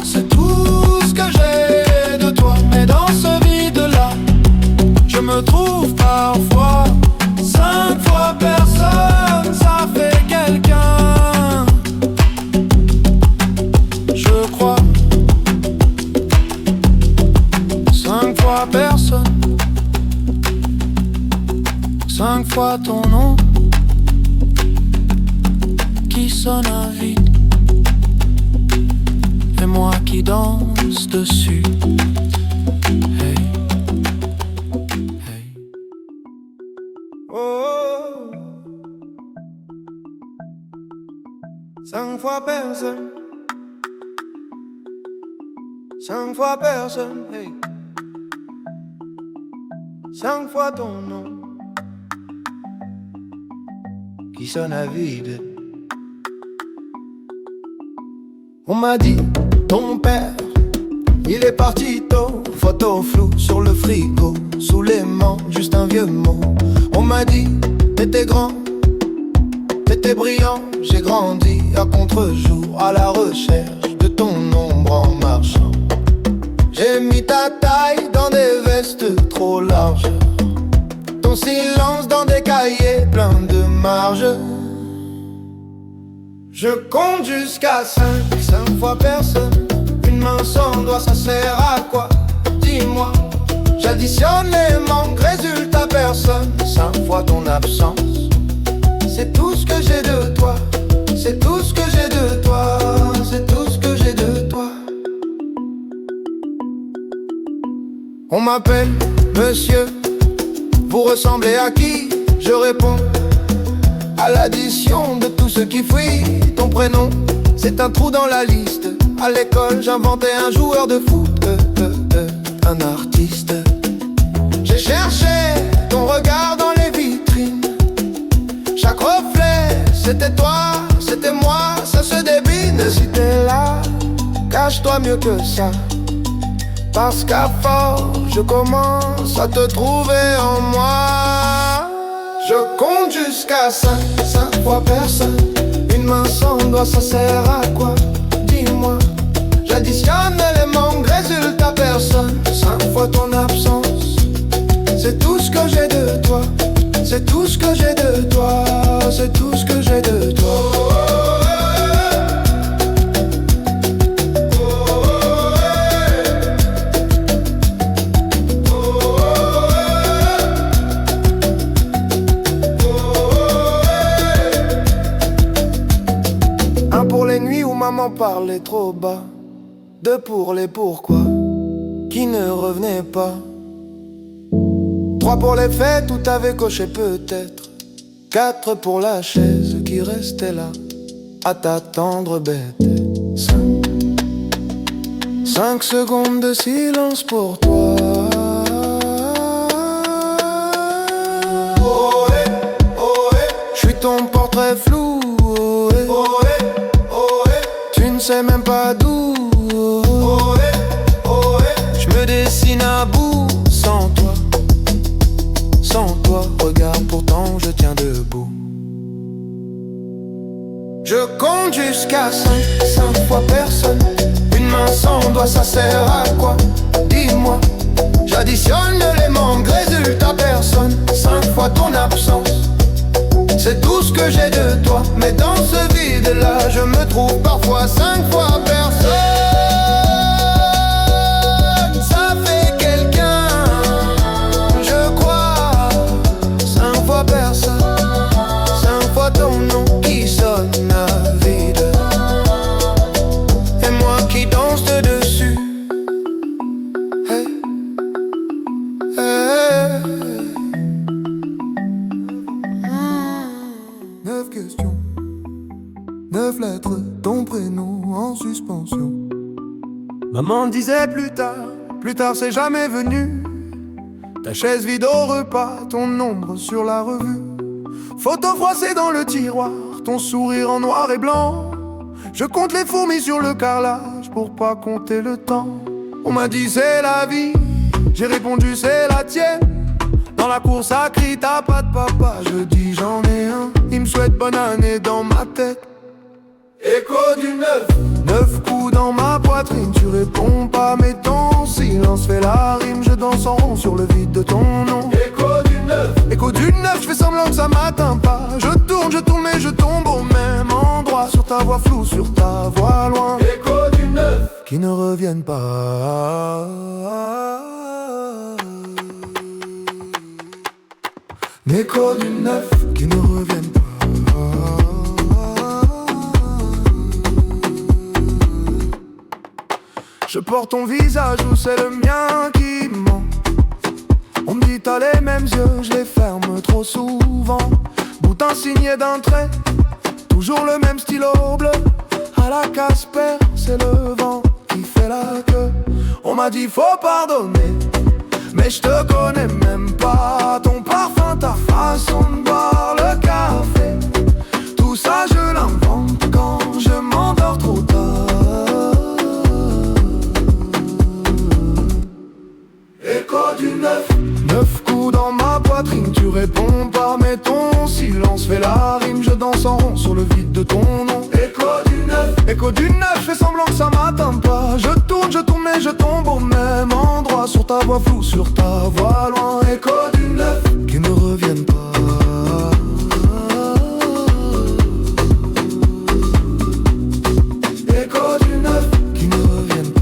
c'est tout ce que j'ai de toi. Mais dans ce vide-là, je me trouve parfois. 5 fois personne, ça fait quelqu'un, je crois. 5 fois personne, 5 fois ton nom qui sonne à vide, et moi qui danse dessus. Hey, hey. Oh, 5 fois personne, 5 fois personne, hey. 5 fois ton nom qui sonne à vide. On m'a dit, ton père, il est parti tôt. Photo floue sur le frigo, sous l'aimant, juste un vieux mot. On m'a dit, t'étais grand, t'étais brillant. J'ai grandi à contre-jour, à la recherche de ton ombre en marchant. J'ai mis ta taille dans des vestes trop larges, ton silence dans des cahiers pleins de marge. Je compte jusqu'à 5 fois personne. Une main sans doigt, ça sert à quoi? Dis-moi, j'additionne les manques, résultat personne. 5 fois ton absence, c'est tout ce que j'ai de toi. C'est tout ce que j'ai de toi. C'est tout ce que j'ai de toi. On m'appelle monsieur, vous ressemblez à qui? Je réponds à l'addition de tout ce qui fuit. Ton prénom, c'est un trou dans la liste. À l'école, j'inventais un joueur de foot, un artiste. J'ai cherché ton regard dans les vitrines. Chaque reflet, c'était toi, c'était moi, ça se débine. Si t'es là, cache-toi mieux que ça, parce qu'à force, je commence à te trouver en moi. Je compte jusqu'à 5 fois personne. Une main sans doigt, ça sert à quoi? Dis-moi, j'additionne les manques, résultat personne. 5 fois ton absence, c'est tout ce que j'ai de toi. C'est tout ce que j'ai de toi. C'est tout ce que j'ai de toi. Maman parlait trop bas, 2 pour les pourquoi qui ne revenaient pas, 3 pour les faits, tout avait coché peut-être, 4 pour la chaise qui restait là à t'attendre bête. 5 secondes de silence pour toi. Oh, je suis ton portrait flou. Je sais même pas d'où. Je me dessine à bout. Sans toi, regarde pourtant je tiens debout. Je compte jusqu'à 5 fois personne. Une main sans doigt, ça sert à quoi? Dis-moi, j'additionne les manques, résultat personne. 5 fois ton absence, c'est tout ce que j'ai de toi. Mais dans ce vide-là, je me trouve parfois 5 fois personne. Ça fait quelqu'un, je crois. 5 fois personne, 5 fois ton nom qui sonne à vide, et moi qui danse dessus. Hey, hey. 9 questions, 9 lettres, ton prénom en suspension. Maman disait plus tard c'est jamais venu. Ta chaise vide au repas, ton ombre sur la revue. Photo froissée dans le tiroir, ton sourire en noir et blanc. Je compte les fourmis sur le carrelage pour pas compter le temps. On m'a dit c'est la vie, j'ai répondu c'est la tienne. Dans la cour ça crie t'as pas de papa, je dis j'en ai un. Il me souhaite bonne année dans ma tête. Écho du 9 coups dans ma poitrine. Tu réponds pas mais ton silence fait la rime. Je danse en rond sur le vide de ton nom. Écho du 9, je fais semblant que ça m'atteint pas. Je tourne mais je tombe au même endroit. Sur ta voix floue, sur ta voix loin. Écho du 9 qui ne reviennent pas. Écho du 9 qui ne reviennent pas. Je porte ton visage ou c'est le mien qui ment. On me dit t'as les mêmes yeux, je les ferme trop souvent. Boutin signé d'un trait, toujours le même stylo bleu. À la Casper, c'est le vent qui fait la queue. On m'a dit faut pardonner, mais je te connais même pas. Ton parfum, ta façon de boire le café, tout ça je l'invente quand je m'endors trop tard. Écho du 9 coups dans ma poitrine. Tu réponds pas mais ton silence fait la rime. Je danse en rond sur le vide de ton nom. Écho du 9, je fais semblant que ça m'atteint pas. Je tourne mais je tombe au même endroit. Sur ta voix floue, sur ta voix loin. Écho du 9 qui ne reviennent pas. Écho du 9 qui ne reviennent pas.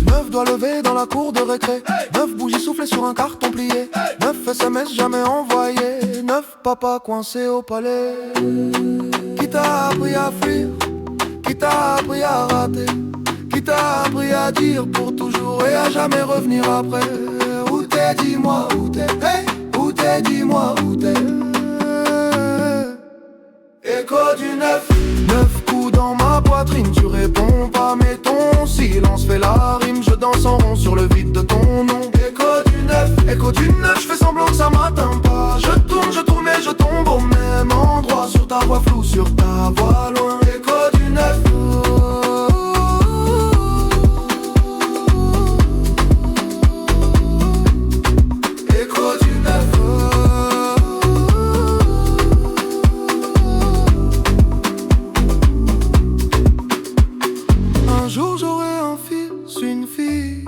9 doigts levés dans la cour de récré. 9 bougies soufflées sur un carton plié. 9 SMS jamais envoyés. 9 papas coincés au palais. Qui t'a appris à fuir? Qui t'a appris à rater? Qui t'a appris à dire pour toujours et à jamais revenir après? Où t'es, dis-moi où t'es? Hey, où t'es, dis-moi où t'es? Écho du 9 coups dans ma poitrine. Tu réponds pas mais ton silence fait la rime. Je danse en rond sur le vide de ton nom. Écho du 9, je fais semblant que ça m'atteint pas. Je tourne mais je tombe au même endroit. Sur ta voix floue, sur ta voix loin. Écho du 9. Écho du 9. Un jour j'aurai un fils, une fille.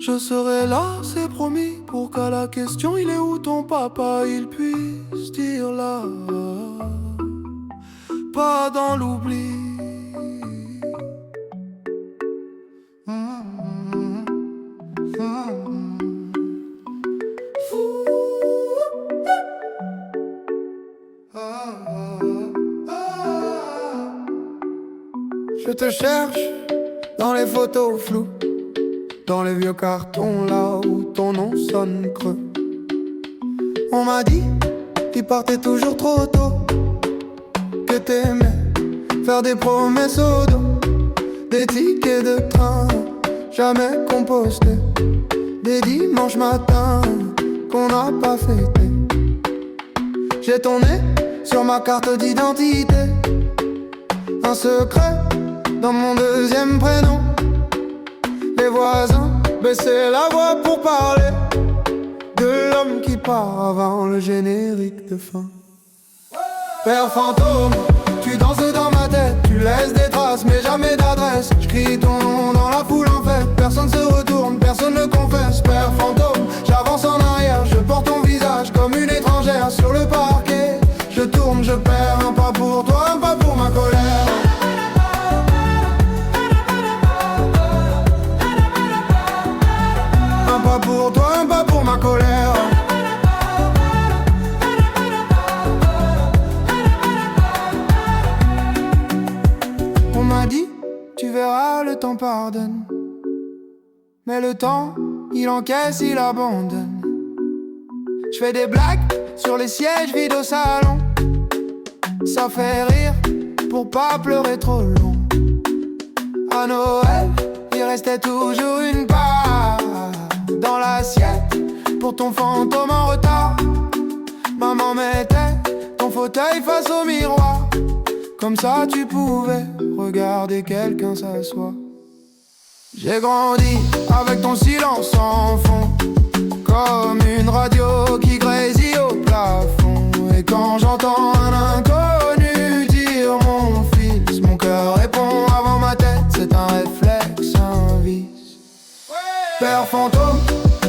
Je serai là, c'est promis, pour qu'à la question il est où ton papa, il puisse dire là, pas dans l'oubli. Je te cherche dans les photos floues, dans les vieux cartons là où ton nom sonne creux. On m'a dit, tu partais toujours trop tôt, que t'aimais faire des promesses au dos, des tickets de train jamais compostés, des dimanches matins qu'on n'a pas fêté. J'ai ton nez sur ma carte d'identité, un secret dans mon deuxième prénom. Les voisins baissaient la voix pour parler de l'homme qui part avant le générique de fin. Père fantôme, tu danses dans ma tête, tu laisses des traces mais jamais d'adresse. Je crie ton nom dans la foule en fait, personne se retourne, personne ne confesse. Père fantôme, j'avance en arrière, je porte ton visage comme une étrangère sur le parquet. Je tourne, je perds, un pas pour toi, un pas pour ma colère. Un pas pour toi, un pas pour ma colère. On m'a dit, tu verras, le temps pardonne. Mais le temps, il encaisse, il abandonne. Je fais des blagues sur les sièges vides au salon. Ça fait rire pour pas pleurer trop long. À Noël, il restait toujours une part dans l'assiette pour ton fantôme en retard. Maman mettait ton fauteuil face au miroir, comme ça tu pouvais regarder quelqu'un s'asseoir. J'ai grandi avec ton silence en fond, comme une radio qui grésille au plafond. Et quand j'entends un inconnu dire mon fils, mon cœur répond avant ma tête, c'est un réflexe, un vice. Père fantôme,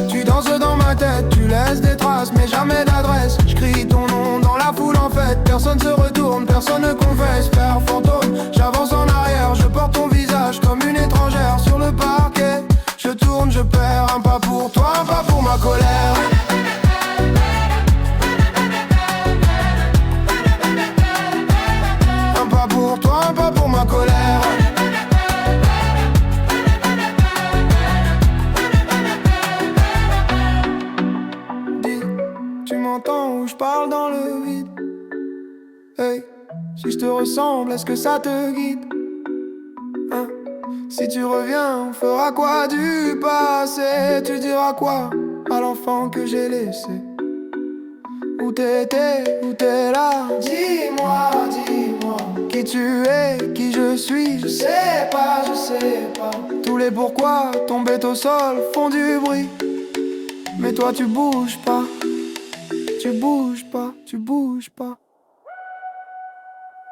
tu danses dans ma tête, tu laisses des traces mais jamais d'adresse. Je crie ton nom dans la foule en fait, personne se retourne, personne ne confesse. Père fantôme, j'avance en arrière, je porte ton visage comme une étrangère sur le parquet. Je tourne, je perds, un pas pour toi, un pas pour ma colère. Un pas pour toi, un pas pour ma colère. Dis, tu m'entends ou je parle dans le vide? Hey, si je te ressemble, est-ce que ça te guide? Hein? Si tu reviens, on fera quoi du passé? Tu diras quoi à l'enfant que j'ai laissé? Où t'étais, où t'es là? Dis-moi, dis-moi qui tu es, qui je suis. Je sais pas, je sais pas. Tous les pourquoi tombés au sol font du bruit. Mais toi tu bouges pas, tu bouges pas, tu bouges pas.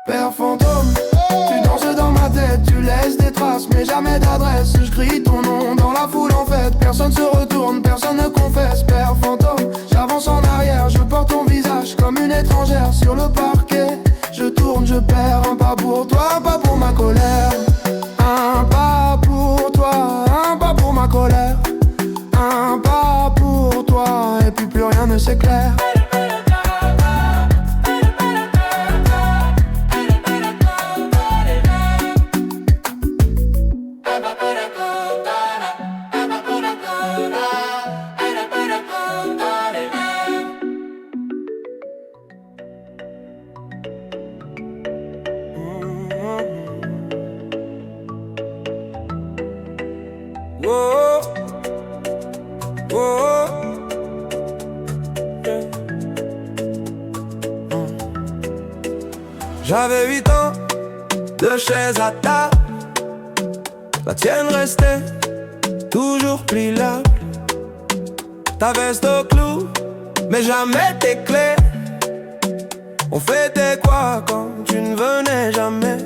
Père fantôme, tu danses dans ma tête, tu laisses des traces mais jamais d'adresse. Je crie ton nom dans la foule en fait, personne se retourne, personne ne confesse. Père fantôme, j'avance en arrière, je porte ton visage comme une étrangère sur le parquet. Je tourne, je perds, un pas pour toi, un pas pour ma colère. Un pas pour toi, un pas pour ma colère. Un pas pour toi, et puis plus rien ne s'éclaire. Oh, oh, oh. Yeah. J'avais 8 ans, 2 chaises à table. La tienne restait toujours pliable. Ta veste au clou, mais jamais tes clés. On fêtait quoi quand tu ne venais jamais?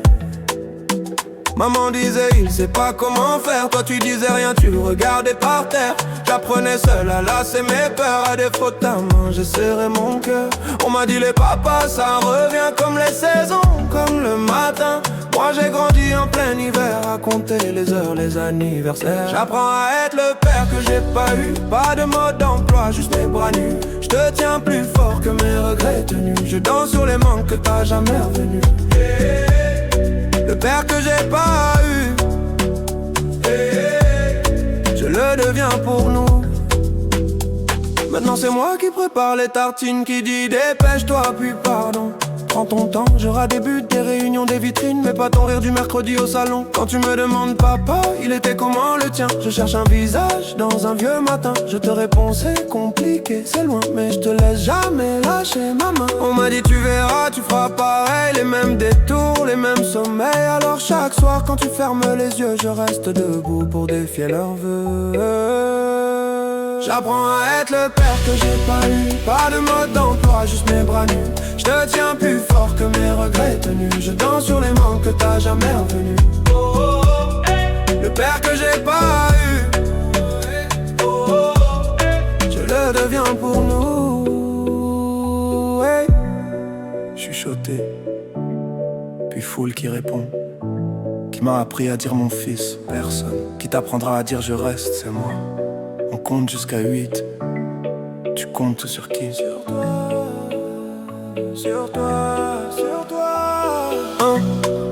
Maman disait il sait pas comment faire. Toi tu disais rien, tu le regardais par terre. J'apprenais seul à lasser mes peurs. À défaut de ta main, j'ai serré mon cœur. On m'a dit les papas ça revient comme les saisons, comme le matin. Moi j'ai grandi en plein hiver, à compter les heures, les anniversaires. J'apprends à être le père que j'ai pas eu. Pas de mode d'emploi, juste mes bras nus. Je te tiens plus fort que mes regrets tenus. Je danse sur les manques que t'as jamais revenus. Le père que j'ai pas eu, je le deviens pour nous. Maintenant c'est moi qui prépare les tartines, qui dit dépêche-toi puis pardon. Prends ton temps, j'aurai des buts, des réunions, des vitrines, mais pas ton rire du mercredi au salon. Quand tu me demandes papa, il était comment le tien? Je cherche un visage dans un vieux matin. Je te réponds c'est compliqué, c'est loin, mais je te laisse jamais lâcher ma main. On m'a dit tu verras, tu feras pareil, les mêmes détours, les mêmes sommeils. Alors chaque soir quand tu fermes les yeux, je reste debout pour défier leurs vœux. J'apprends à être le père que j'ai pas eu. Pas de mode d'emploi, juste mes bras nus. Je te tiens plus fort que mes regrets tenus. Je danse sur les manques que t'as jamais revenus. Oh, oh, oh, hey. Le père que j'ai pas eu, oh, oh, oh, hey. Je le deviens pour nous, hey. Chuchoté, puis foule qui répond. Qui m'a appris à dire mon fils, personne. Qui t'apprendra à dire je reste, c'est moi. On compte jusqu'à 8. Tu comptes sur qui? Sur toi, sur toi, sur toi. 1.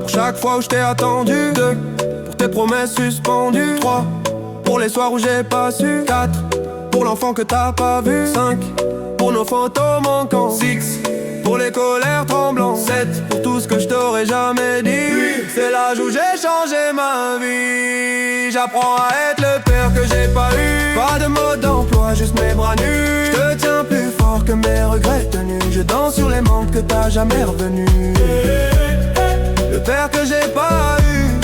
Pour chaque fois où je t'ai attendu. 2. Pour tes promesses suspendues. 3. Pour les soirs où j'ai pas su. 4. Pour l'enfant que t'as pas vu. 5. Pour nos photos manquants. 6. pour les colères tremblantes. 7 pour tout ce que je t'aurais jamais dit. C'est l'âge où j'ai changé ma vie. J'apprends à être le père que j'ai pas eu. Pas de mode d'emploi, juste mes bras nus. Je te tiens plus fort que mes regrets tenus. Je danse sur les manques que t'as jamais revenus. Le père que j'ai pas eu,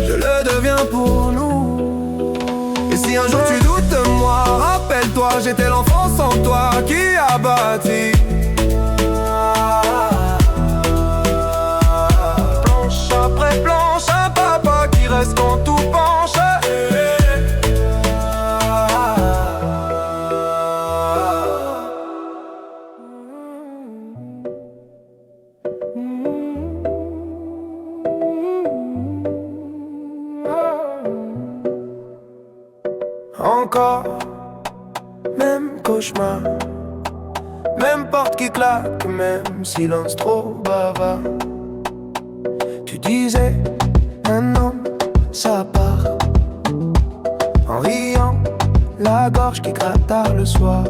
je le deviens pour nous. Et si un jour tu doutes de moi, rappelle-toi, j'étais l'enfant sans toi qui a bâti. Planche après planche, un papa qui reste quand tout penche. Encore, même cauchemar, même porte qui claque, même silence trop bavard. Tu disais, un homme, ça part. En riant, la gorge qui gratte tard le soir.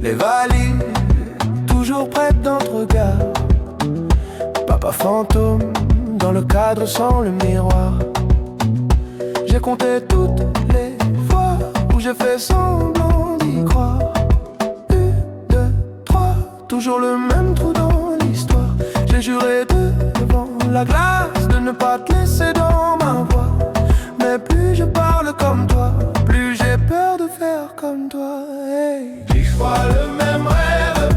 Les valises, toujours prêtes dans le regard. Papa fantôme, dans le cadre sans le miroir. J'ai compté toutes les fois où j'ai fait semblant d'y croire. 1, 2, 3, toujours le même trou dans l'histoire. J'ai juré devant la glace de ne pas te laisser dans ma voix. Mais plus je parle comme toi, plus j'ai peur de faire comme toi. Hey. 10 fois le même rêve,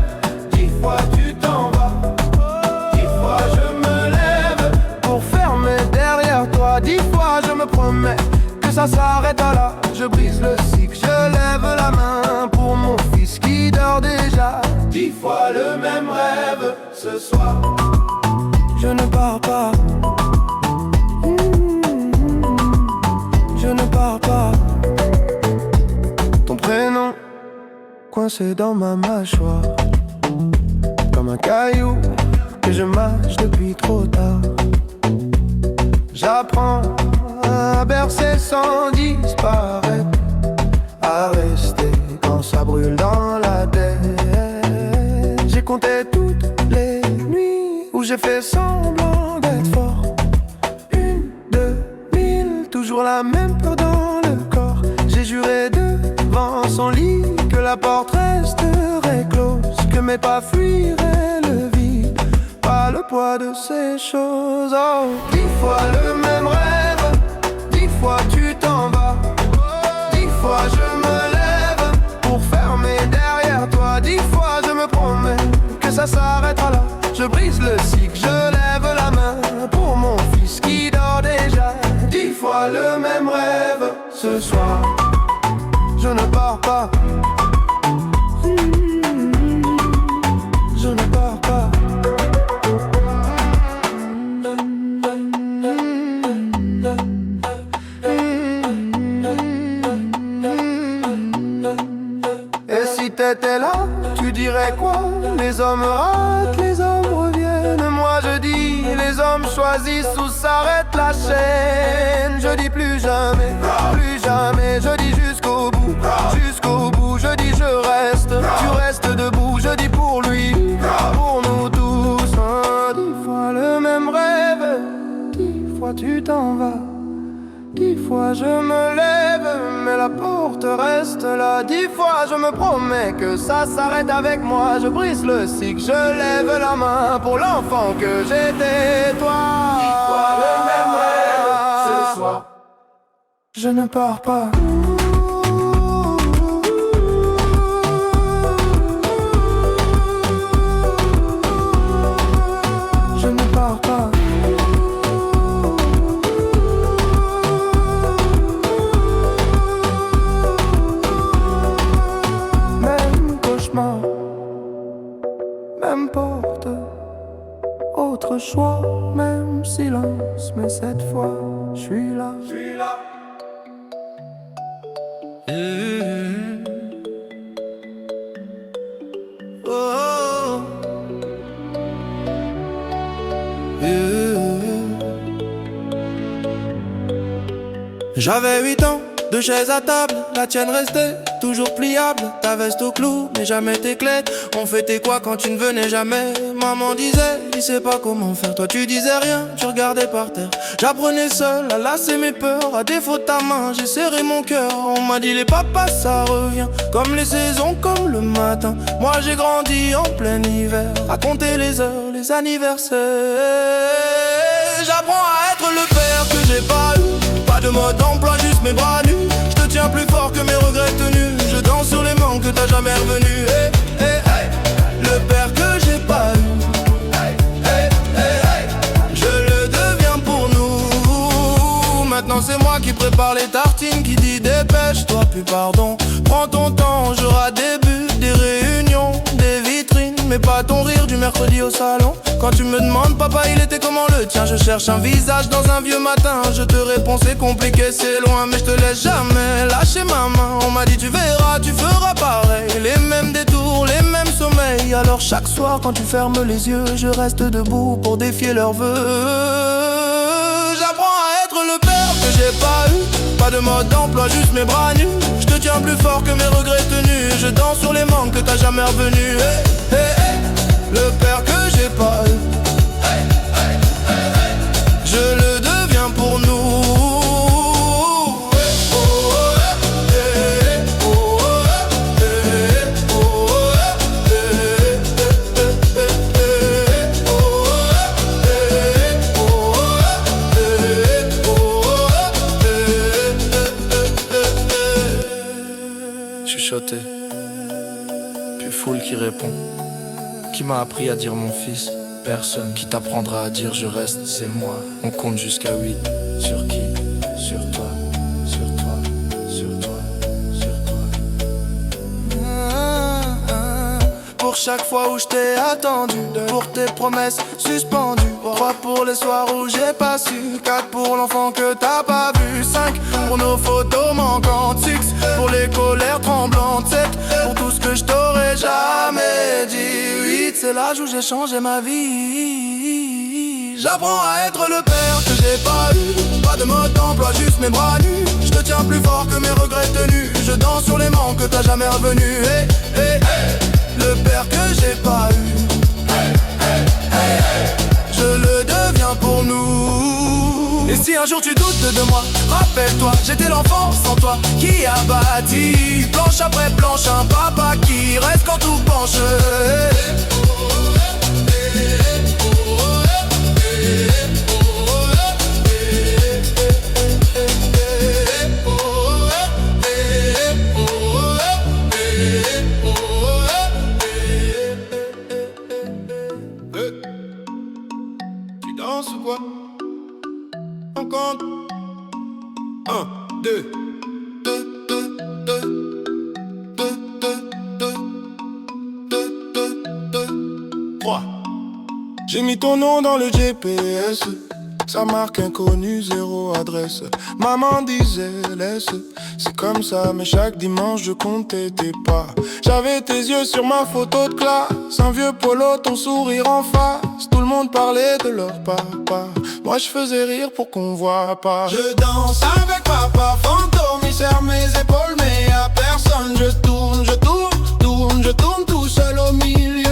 10 fois tu t'en vas. 10 fois je me lève pour fermer derrière toi. 10 fois je me promets que ça s'arrêtera là. Je brise le cycle, je lève la main pour mon fils qui dort déjà. 10 fois le même rêve ce soir. Je ne pars pas. Je ne pars pas. Ton prénom coincé dans ma mâchoire, comme un caillou que je mâche depuis trop tard. J'apprends à bercer sans disparaître, à rester quand ça brûle dans la tête. J'ai compté toutes les nuits où j'ai fait semblant d'être fort. 1, 2, 1000, toujours la même peur dans le corps. J'ai juré devant son lit que la porte resterait close, que mes pas fuiraient le vide, pas le poids de ces choses. Oh, 10 fois le même rêve, 10 fois tu t'en vas. 10 fois je me lève pour fermer derrière toi. 10 fois je me promets que ça s'arrêtera là. Je brise le cycle, je lève la main pour mon fils qui dort déjà. 10 fois le même rêve ce soir. Je ne pars pas. Je ne pars pas. Et si t'étais là, tu dirais quoi? Les hommes ratent, les hommes reviennent. Moi je dis, les hommes choisissent où s'arrête la chaîne. Je dis plus jamais, plus jamais. Je dis jusqu'au bout, jusqu'au bout. Je dis je reste, tu restes debout. Je dis pour lui, pour nous tous. 10 fois le même rêve, 10 fois tu t'en vas. 10 fois je me lève, mais la porte reste là. 10 fois je me promets que ça s'arrête avec moi. Je brise le cycle, je lève la main pour l'enfant que j'étais, toi. 10 fois le même rêve ce soir. Je ne pars pas. Je ne pars pas. Même porte, autre choix, même silence, mais cette fois, je suis là. Oh. J'avais 8 ans, Deux chaises à table, la tienne restait toujours pliable. Ta veste au clou, mais jamais tes clés. On fêtait quoi quand tu ne venais jamais? Maman disait, il sait pas comment faire. Toi tu disais rien, tu regardais par terre. J'apprenais seul à lasser mes peurs. À défaut de ta main, j'ai serré mon cœur. On m'a dit les papas ça revient, comme les saisons, comme le matin. Moi j'ai grandi en plein hiver, à compter les heures, les anniversaires. J'apprends à être le père que j'ai pas eu. Pas de mode d'emploi, juste mes bras nus. Je te tiens plus fort que mes regrets tenus. Je danse sur les manques que t'as jamais revenu. Hey, hey, hey. Le père que j'ai pas eu. Hey, hey, hey, hey. Je le deviens pour nous. Maintenant c'est moi qui prépare les tartines, qui dit dépêche-toi, plus pardon. Prends ton temps, j'aurai des buts, des réunions, des vitrines, mais pas ton rire du mercredi au salon. Quand tu me demandes papa il était comment le tien, je cherche un visage dans un vieux matin. Je te réponds c'est compliqué, c'est loin, mais je te laisse jamais lâcher ma main. On m'a dit tu verras, tu feras pareil. Les mêmes détours, les mêmes sommeils. Alors chaque soir quand tu fermes les yeux, je reste debout pour défier leurs vœux. J'apprends à être le père que j'ai pas eu. Pas de mode d'emploi, juste mes bras nus. Je te tiens plus fort que mes regrets tenus. Je danse sur les manques que t'as jamais revenu. Hey, hey, hey. Le père que j'ai pas eu. Hey, hey, hey, hey. Je le deviens pour nous. Chuchoté, puis foule qui répond. Qui m'a appris à dire mon fils? Personne. Qui t'apprendra à dire je reste? C'est moi. On compte jusqu'à 8. Sur qui? Sur toi. Sur toi. Sur toi. Sur toi. Pour chaque fois où je t'ai attendu, pour tes promesses suspendues, 3 pour les soirs où j'ai pas su, 4 pour l'enfant que t'as pas vu, 5 pour nos photos manquantes, 6 pour les colères tremblantes, 7 pour tout ce que je t'aurais jamais dit, 8 c'est l'âge où j'ai changé ma vie. J'apprends à être le père que j'ai pas eu. Pas de mode d'emploi, juste mes bras nus. Je te tiens plus fort que mes regrets tenus. Je danse sur les manques que t'as jamais revenu. Hey, hey, hey. Le père que j'ai pas eu. Hey, hey, hey, hey. Je le deviens pour nous. Et si un jour tu doutes de moi, rappelle-toi, j'étais l'enfant sans toi qui a bâti planche après planche un papa qui reste quand tout penche. Tu danses ou quoi? On compte 1, 2, 2, 2, 2, 2, 2, 2, 2, 3. J'ai mis ton nom dans le GPS, ça marque inconnu, 0 adresse. Maman disait laisse, c'est comme ça, mais chaque dimanche je comptais tes pas. J'avais tes yeux sur ma photo de classe, un vieux polo, ton sourire en face. Tout le monde parlait de leur papa, moi je faisais rire pour qu'on voit pas. Je danse avec papa fantôme, il serre mes épaules mais y'a personne. Je tourne, je tourne, tourne, je tourne tout seul au milieu.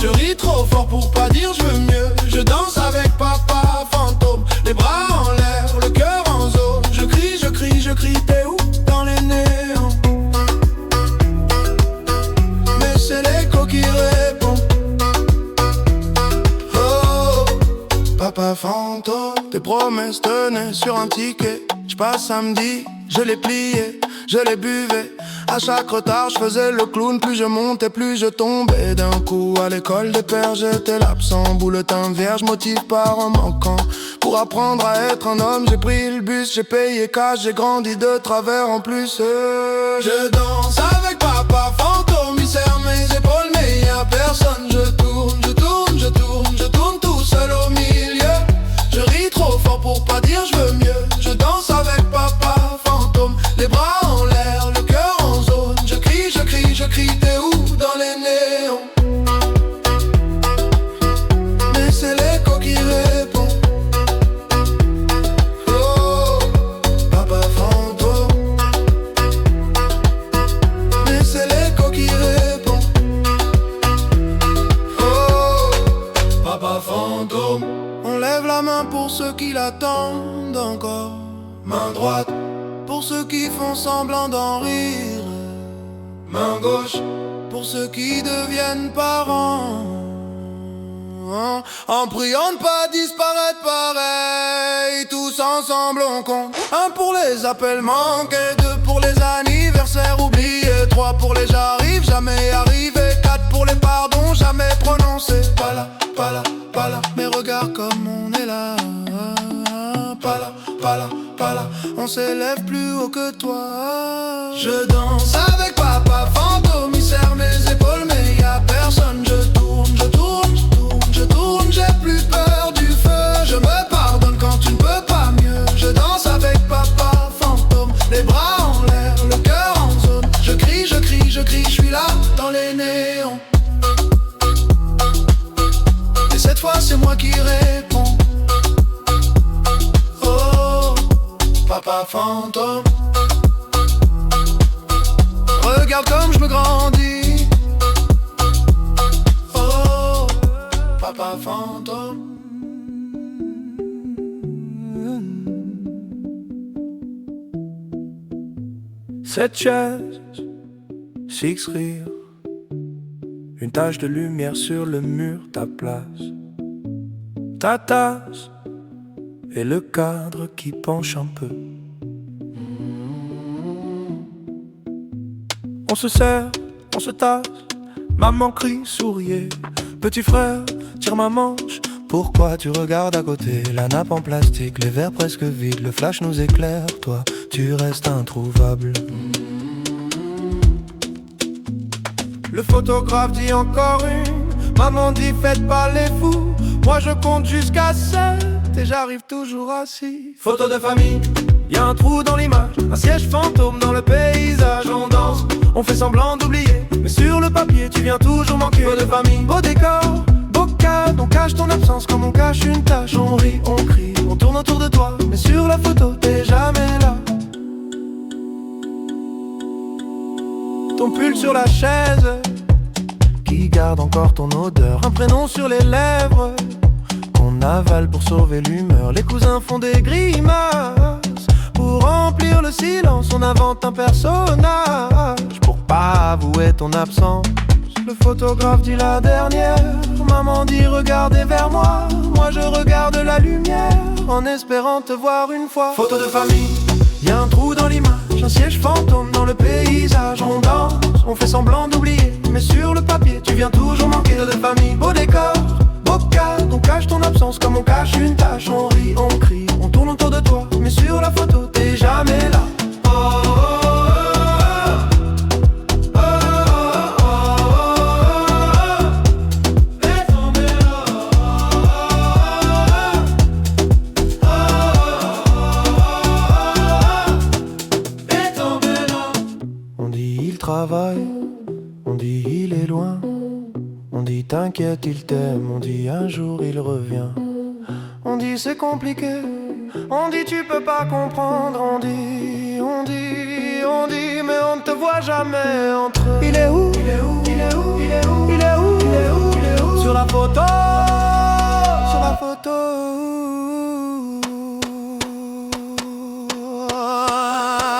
Je ris trop fort pour pas dire je veux mieux. Je danse avec papa fantôme, les bras en l'air, le cœur en zone. Je crie, je crie, je crie, t'es où? Dans les néons. Mais c'est l'écho qui répond. Oh, papa fantôme, tes promesses tenaient sur un ticket. J'passe samedi, je l'ai plié, je l'ai buvé. À chaque retard, je faisais le clown. Plus je montais, plus je tombais. D'un coup, à l'école des pères, j'étais l'absent. Bulletin vierge, motif par un manquant. Pour apprendre à être un homme, j'ai pris le bus. J'ai payé cash, j'ai grandi de travers en plus. Je danse avec papa fantôme, il serre mes épaules, mais y'a personne. Je tourne, je tourne, je tourne, je tourne tout seul au milieu. Je ris trop fort pour pas dire je veux mieux. Je danse avec papa fantôme, les bras en l'air, le cœur en zone. Je crie, je crie, je crie, t'es où? Dans les néons. Mais c'est l'écho qui répond. Oh, papa fantôme. droite pour ceux qui font semblant d'en rire. Main gauche pour ceux qui deviennent parents, en priant de pas disparaître pareil. Tous ensemble on compte. 1 pour les appels manqués, 2 pour les anniversaires oubliés, 3 pour les j'arrive jamais arrivé, 4 pour les pardons jamais prononcés. Pas là, pas là, pas là, mais regarde comme on est là. Pas là, pas là, pas là, on s'élève plus haut que toi. Je danse avec papa fantôme, il serre mes épaules mais y a personne. Je tourne, je tourne, je tourne, je tourne, j'ai plus peur du feu. Je me pardonne quand tu ne peux pas mieux. Je danse avec papa fantôme, les bras en l'air, le cœur en zone. Je crie, je crie, je crie, je suis là dans les néons. Et cette fois c'est moi qui réponds. Papa fantôme, regarde comme je me grandis. Oh, papa fantôme. Cette chaise, 6 rires, une tache de lumière sur le mur, ta place, ta tasse et le cadre qui penche un peu. On se serre, on se tasse, maman crie, souriez. Petit frère, tire ma manche, pourquoi tu regardes à côté? La nappe en plastique, les verres presque vides, le flash nous éclaire, toi, tu restes introuvable. Le photographe dit encore une, maman dit faites pas les fous. Moi je compte jusqu'à 7 et j'arrive toujours à 6. Photo de famille, y'a un trou dans l'image, un siège fantôme dans le paysage. On danse, on fait semblant d'oublier, mais sur le papier tu viens toujours manquer. Photo de famille, beau décor, beau cadre, on cache ton absence comme on cache une tache. On rit, on crie, on tourne autour de toi, mais sur la photo t'es jamais là. Ton pull sur la chaise, qui garde encore ton odeur, un prénom sur les lèvres qu'on avale pour sauver l'humeur. Les cousins font des grimaces pour remplir le silence. On invente un personnage pour pas avouer ton absence. Le photographe dit la dernière, maman dit regardez vers moi. Moi je regarde la lumière en espérant te voir une fois. Photo de famille, y'a un trou dans l'image, un siège fantôme dans le paysage. On danse, on fait semblant d'oublier, mais sur le papier tu viens toujours manquer. Photo de famille, beau décor, beau cadre, on cache ton absence comme on cache une tache. On rit, on crie, on tourne autour de toi, mais sur la photo t'es jamais là. Oh, oh, oh, oh, oh, oh, oh, laisse tomber là. Laisse tomber là. On dit il travaille, on dit il est loin, on dit t'inquiète il t'aime, on dit un jour il revient. On dit c'est compliqué, on dit tu peux pas comprendre. On dit, on dit, on dit, mais on ne te voit jamais entre eux. Il est où? Il est où? Il est où? Il est où? Il est où? Il est où? Il est où? Sur la photo, sur la photo.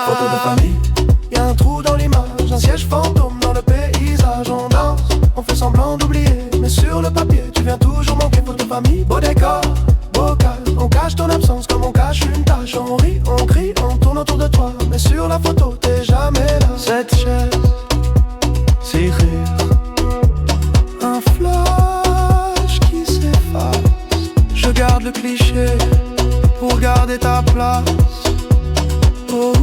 Photo de famille, y'a un trou dans l'image, un siège fantôme dans le paysage. On danse, on fait semblant d'oublier, mais sur le papier tu viens toujours manquer. Photo de famille, beau décor, beau cadre, on cache ton absence comme on cache une tache. On rit, on crie, on tourne autour de toi, mais sur la photo t'es jamais là. Cette chaise, 6 rires, un flash qui s'efface. Je garde le cliché pour garder ta place. Oh.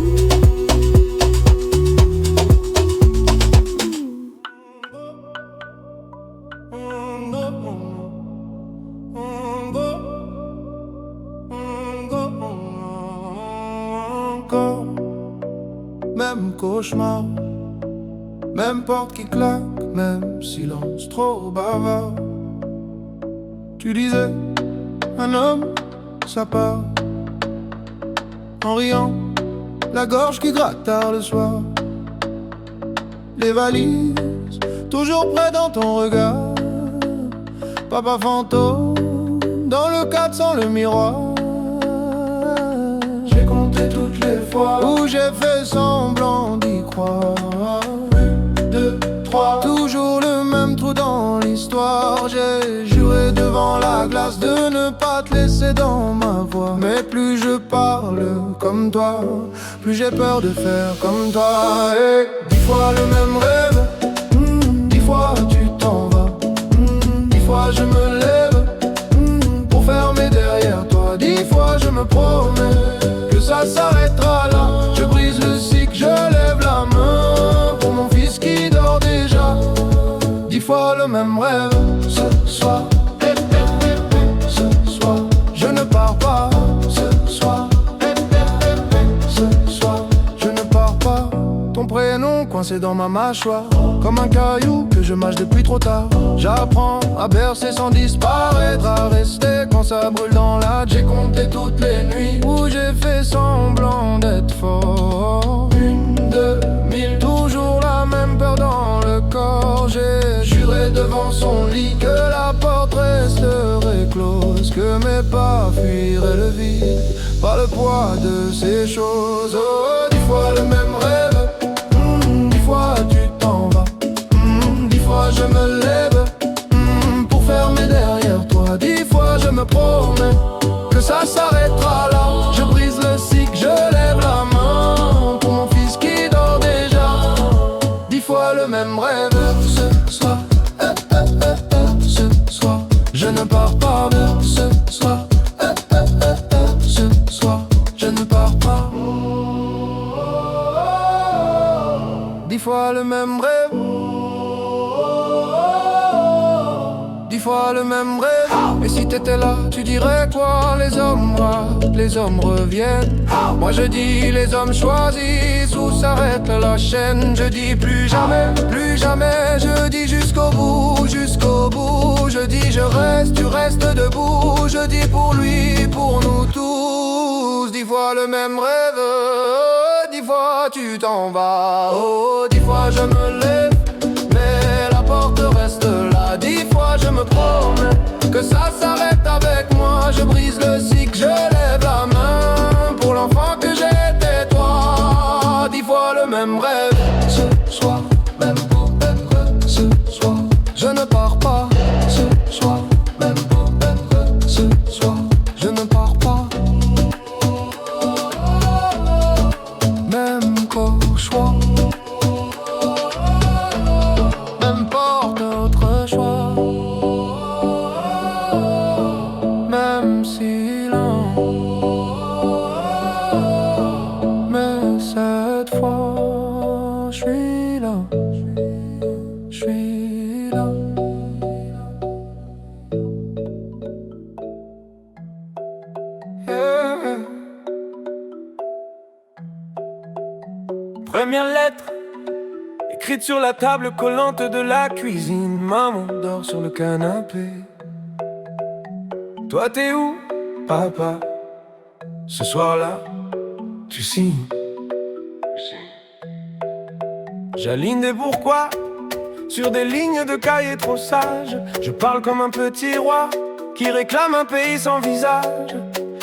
Même cauchemar, même porte qui claque, même silence trop bavard. Tu disais, un homme, ça part en riant, la gorge qui gratte tard le soir. Les valises, toujours près dans ton regard. Papa fantôme, dans le cadre sans le miroir. J'ai compté toutes les j'ai fait semblant d'y croire. 1, 2, 3, toujours le même trou dans l'histoire. J'ai juré devant la glace de ne pas te laisser dans ma voix. Mais plus je parle comme toi, plus j'ai peur de faire comme toi. Et 10 fois le même rêve, 10 fois tu t'en vas, 10 fois je me lève pour fermer derrière toi. 10 fois je me promets que ça s'arrêtera là. Je brise le cycle, je lève la main pour mon fils qui dort déjà. 10 fois le même rêve. Ce soir, ce soir, je ne pars pas. Ce soir, ce soir, je ne pars pas. Ton prénom coincé dans ma mâchoire, comme un caillou que je mâche depuis trop tard. J'apprends à bercer sans disparaître, à rester quand ça brûle dans la. J'ai compté toutes les nuits où j'ai fait semblant d'être fort. 1, 2, 1000, toujours la même peur dans le corps. J'ai juré devant son lit que la porte resterait close, que mes pas fuiraient le vide, pas le poids de ces choses. Oh, 10 fois le même rêve, 10 fois tu t'en vas, 10 fois je me lève pour fermer derrière toi. 10 fois je me promets que ça s'arrêtera là. Je brise le cycle, je lève la main pour mon fils qui dort déjà. 10 fois le même rêve. Ce soir, ce soir, je ne pars pas. Ce soir, ce soir, je ne pars pas. 10 fois le même rêve, 10 fois le même rêve. Et si t'étais là, tu dirais quoi? Les hommes ratent, les hommes reviennent. Moi je dis les hommes choisissent où s'arrête la chaîne. Je dis plus jamais, plus jamais. Je dis jusqu'au bout, jusqu'au bout. Je dis je reste, tu restes debout. Je dis pour lui, pour nous tous. 10 fois le même rêve, 10 fois tu t'en vas. Oh, 10 fois je me lève, mais la porte reste là. 10 fois je me promets que ça s'arrête avec moi. Je brise le cycle, je lève la main pour l'enfant que j'étais toi. 10 fois le même rêve. Ce soir, même pour être ce soir, je ne pars pas. Ce soir, même pour être ce soir, je ne pars pas. Même cauchemar, même porte notre choix, même silence. Mais cette fois, je suis là, je suis là. Yeah. Première lettre, écrite sur la table collante de la cuisine. Maman dort sur le canapé. Toi t'es où, papa? Ce soir-là, tu signes. J'aligne des pourquoi sur des lignes de cahiers trop sages. Je parle comme un petit roi qui réclame un pays sans visage.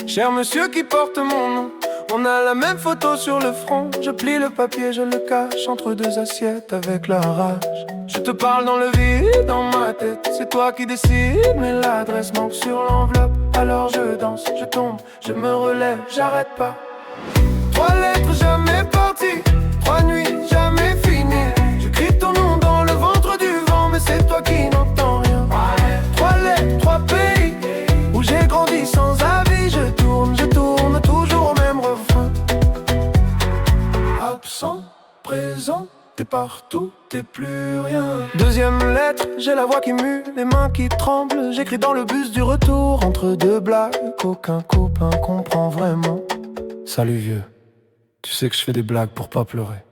Cher monsieur qui porte mon nom, on a la même photo sur le front. Je plie le papier, je le cache entre deux assiettes avec la rage. Je te parle dans le vide, dans ma tête, c'est toi qui décides. Mais l'adresse manque sur l'enveloppe, alors je danse, je tombe, je me relève, j'arrête pas. 3 lettres jamais parties, 3 nuits jamais finies. J'écris ton nom dans le ventre du vent, mais c'est toi qui n'entends rien. 3 lettres, 3 pays, où j'ai grandi sans avis. Je tourne toujours au même refrain. Absent, présent, t'es partout, t'es plus rien. Deuxième lettre, j'ai la voix qui mue, les mains qui tremblent. J'écris dans le bus du retour, entre deux blagues qu'aucun copain comprend vraiment. Salut vieux, tu sais que je fais des blagues pour pas pleurer,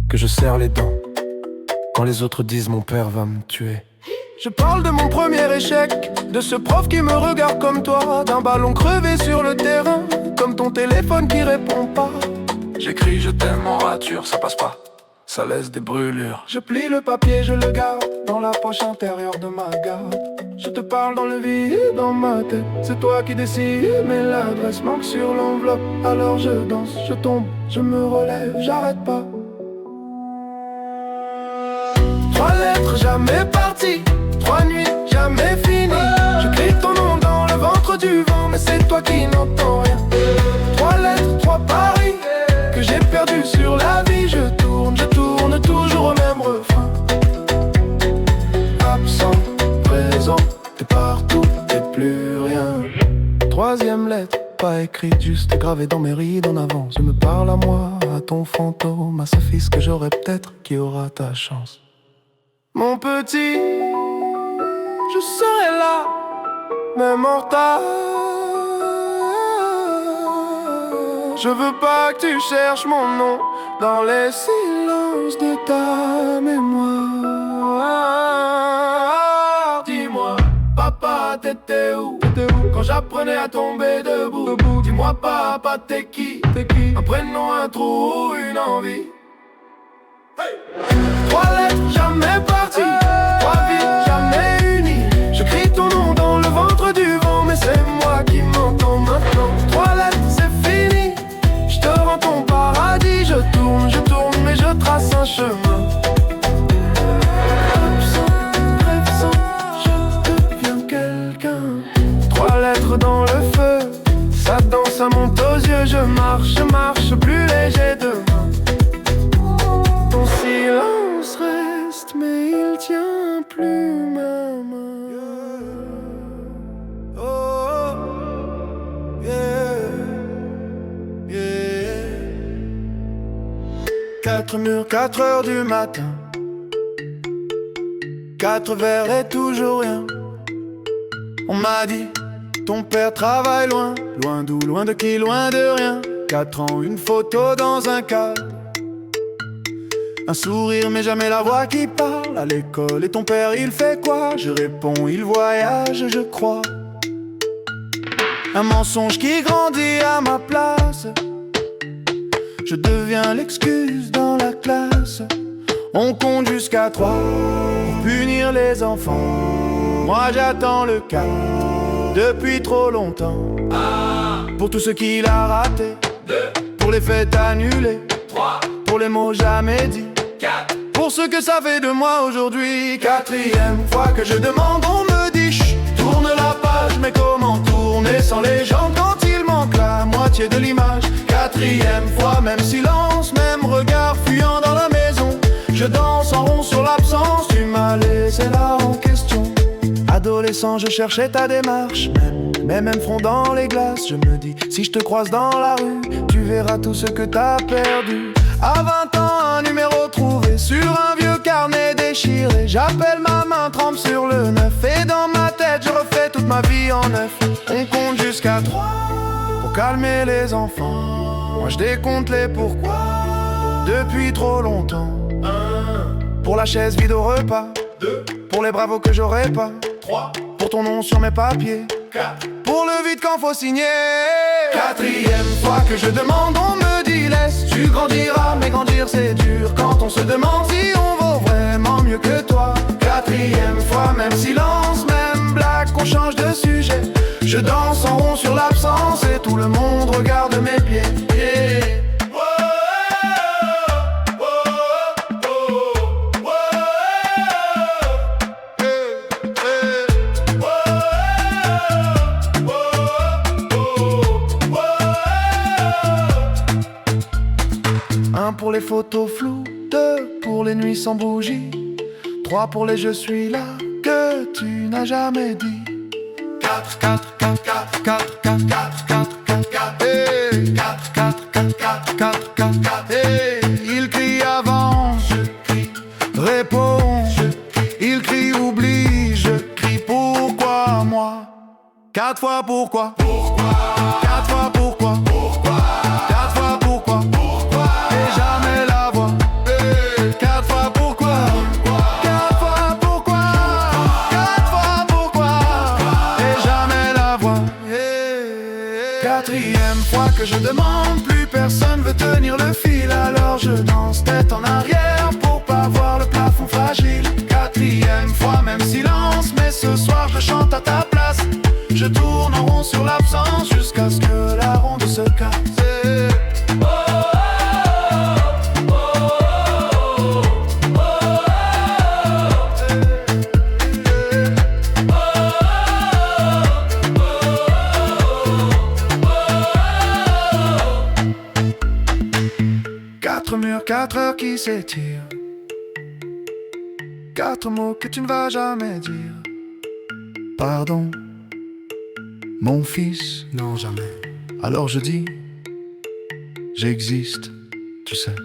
que je serre les dents quand les autres disent mon père va me tuer. Je parle de mon premier échec, de ce prof qui me regarde comme toi, d'un ballon crevé sur le terrain, comme ton téléphone qui répond pas. J'écris je t'aime en rature, ça passe pas, ça laisse des brûlures. Je plie le papier, je le garde dans la poche intérieure de ma garde. Je te parle dans le vide, dans ma tête. C'est toi qui décides, mais l'adresse manque sur l'enveloppe. Alors je danse, je tombe, je me relève, j'arrête pas. 3 lettres, jamais parties. 3 nuits, jamais finies. Je crie ton nom dans le ventre du vent, mais c'est toi qui n'entends rien. 3 lettres, 3 paris que j'ai perdu sur la vie. Je tourne toujours au même refrain. Absent, présent, t'es partout, t'es plus rien. 3e lettre, pas écrite, juste gravée dans mes rides en avance. Je me parle à moi, à ton fantôme, à ce fils que j'aurai peut-être qui aura ta chance. Mon petit, je serai là, même en retard. Je veux pas que tu cherches mon nom dans les silences de ta mémoire. Dis-moi, papa, t'étais où? Quand j'apprenais à tomber debout. Dis-moi, papa, t'es qui? Un prénom, un trou, une envie. 3 lettres, jamais parties. 3 vies, jamais unies. Je crie ton nom dans le ventre du vent, mais c'est moi qui m'entends maintenant. 3 lettres, c'est fini. Je te rends ton paradis. Je tourne, mais je trace un chemin. Absent, rêve-sans, je deviens quelqu'un. 3 lettres dans le feu, ça danse, ça monte aux yeux. Je marche, plus léger demain. Ton silence reste, mais il tient plus ma main. Oh, yeah, yeah. 4 murs, 4 heures du matin. 4 verres et toujours rien. On m'a dit, ton père travaille loin. Loin d'où, loin de qui, loin de rien. 4 ans, une photo dans un cadre. Un sourire mais jamais la voix qui parle. À l'école et ton père il fait quoi? Je réponds il voyage je crois. Un mensonge qui grandit à ma place. Je deviens l'excuse dans la classe. On compte jusqu'à 3 pour punir les enfants. Moi j'attends le cas depuis trop longtemps. Pour tout ce qu'il a raté. 2. Pour les fêtes annulées. 3. Pour les mots jamais dits. 4. Pour ce que ça fait de moi aujourd'hui. 4e fois que je demande, on me dit chut, tourne la page, mais comment tourner sans les gens quand il manque la moitié de l'image? 4e fois, même silence, même regard fuyant dans la maison. Je danse en rond sur l'absence, tu m'as laissé là en question. Adolescent, je cherchais ta démarche, même front dans les glaces. Je me dis, si je te croise dans la rue, tu verras tout ce que t'as perdu. À 20 ans, un numéro trouvé sur un vieux carnet déchiré. J'appelle ma main, trempe sur le 9. Et dans ma tête, je refais toute ma vie en 9. On compte jusqu'à 3 pour calmer les enfants. Moi je décompte les pourquoi depuis trop longtemps. 1. Pour la chaise vide au repas. 2. Pour les bravos que j'aurais pas. 3. Pour ton nom sur mes papiers. 4. Pour le vide quand faut signer. 4e fois que je demande, on me dit laisse. Tu grandiras, mais grandir c'est dur. Quand on se demande si on vaut vraiment mieux que toi. 4e fois, même silence, même blague, qu'on change de sujet. Je danse en rond sur l'absence et tout le monde regarde mes pieds. Yeah. Pour les photos floues, 2 pour les nuits sans bougie, 3 pour les je suis là que tu n'as jamais dit. 4, 4, 4, 4, 4, 4, 4, 4, 4, 4, hey. 4, 4, 4, 4, 4, 4, 4, hey. Il crie avance, je crie, réponds, je crie. Il crie oublie, je crie pourquoi moi? 4 fois pourquoi? 4 fois pourquoi? 4 fois pourquoi? Et jamais la voix. 4 fois pourquoi? 4 fois pourquoi? 4 fois pourquoi? Et jamais la voix. 4e fois que je demande, plus personne veut tenir le fil. Alors je danse tête en arrière pour pas voir le plafond fragile. 4e fois, même silence, mais ce soir je chante. sur l'absence jusqu'à ce que la ronde se casse. Quatre murs, 4 heures qui s'étirent. 4 mots que tu ne vas jamais dire. Pardon, mon fils. Non, jamais. Alors je dis, j'existe, tu sais.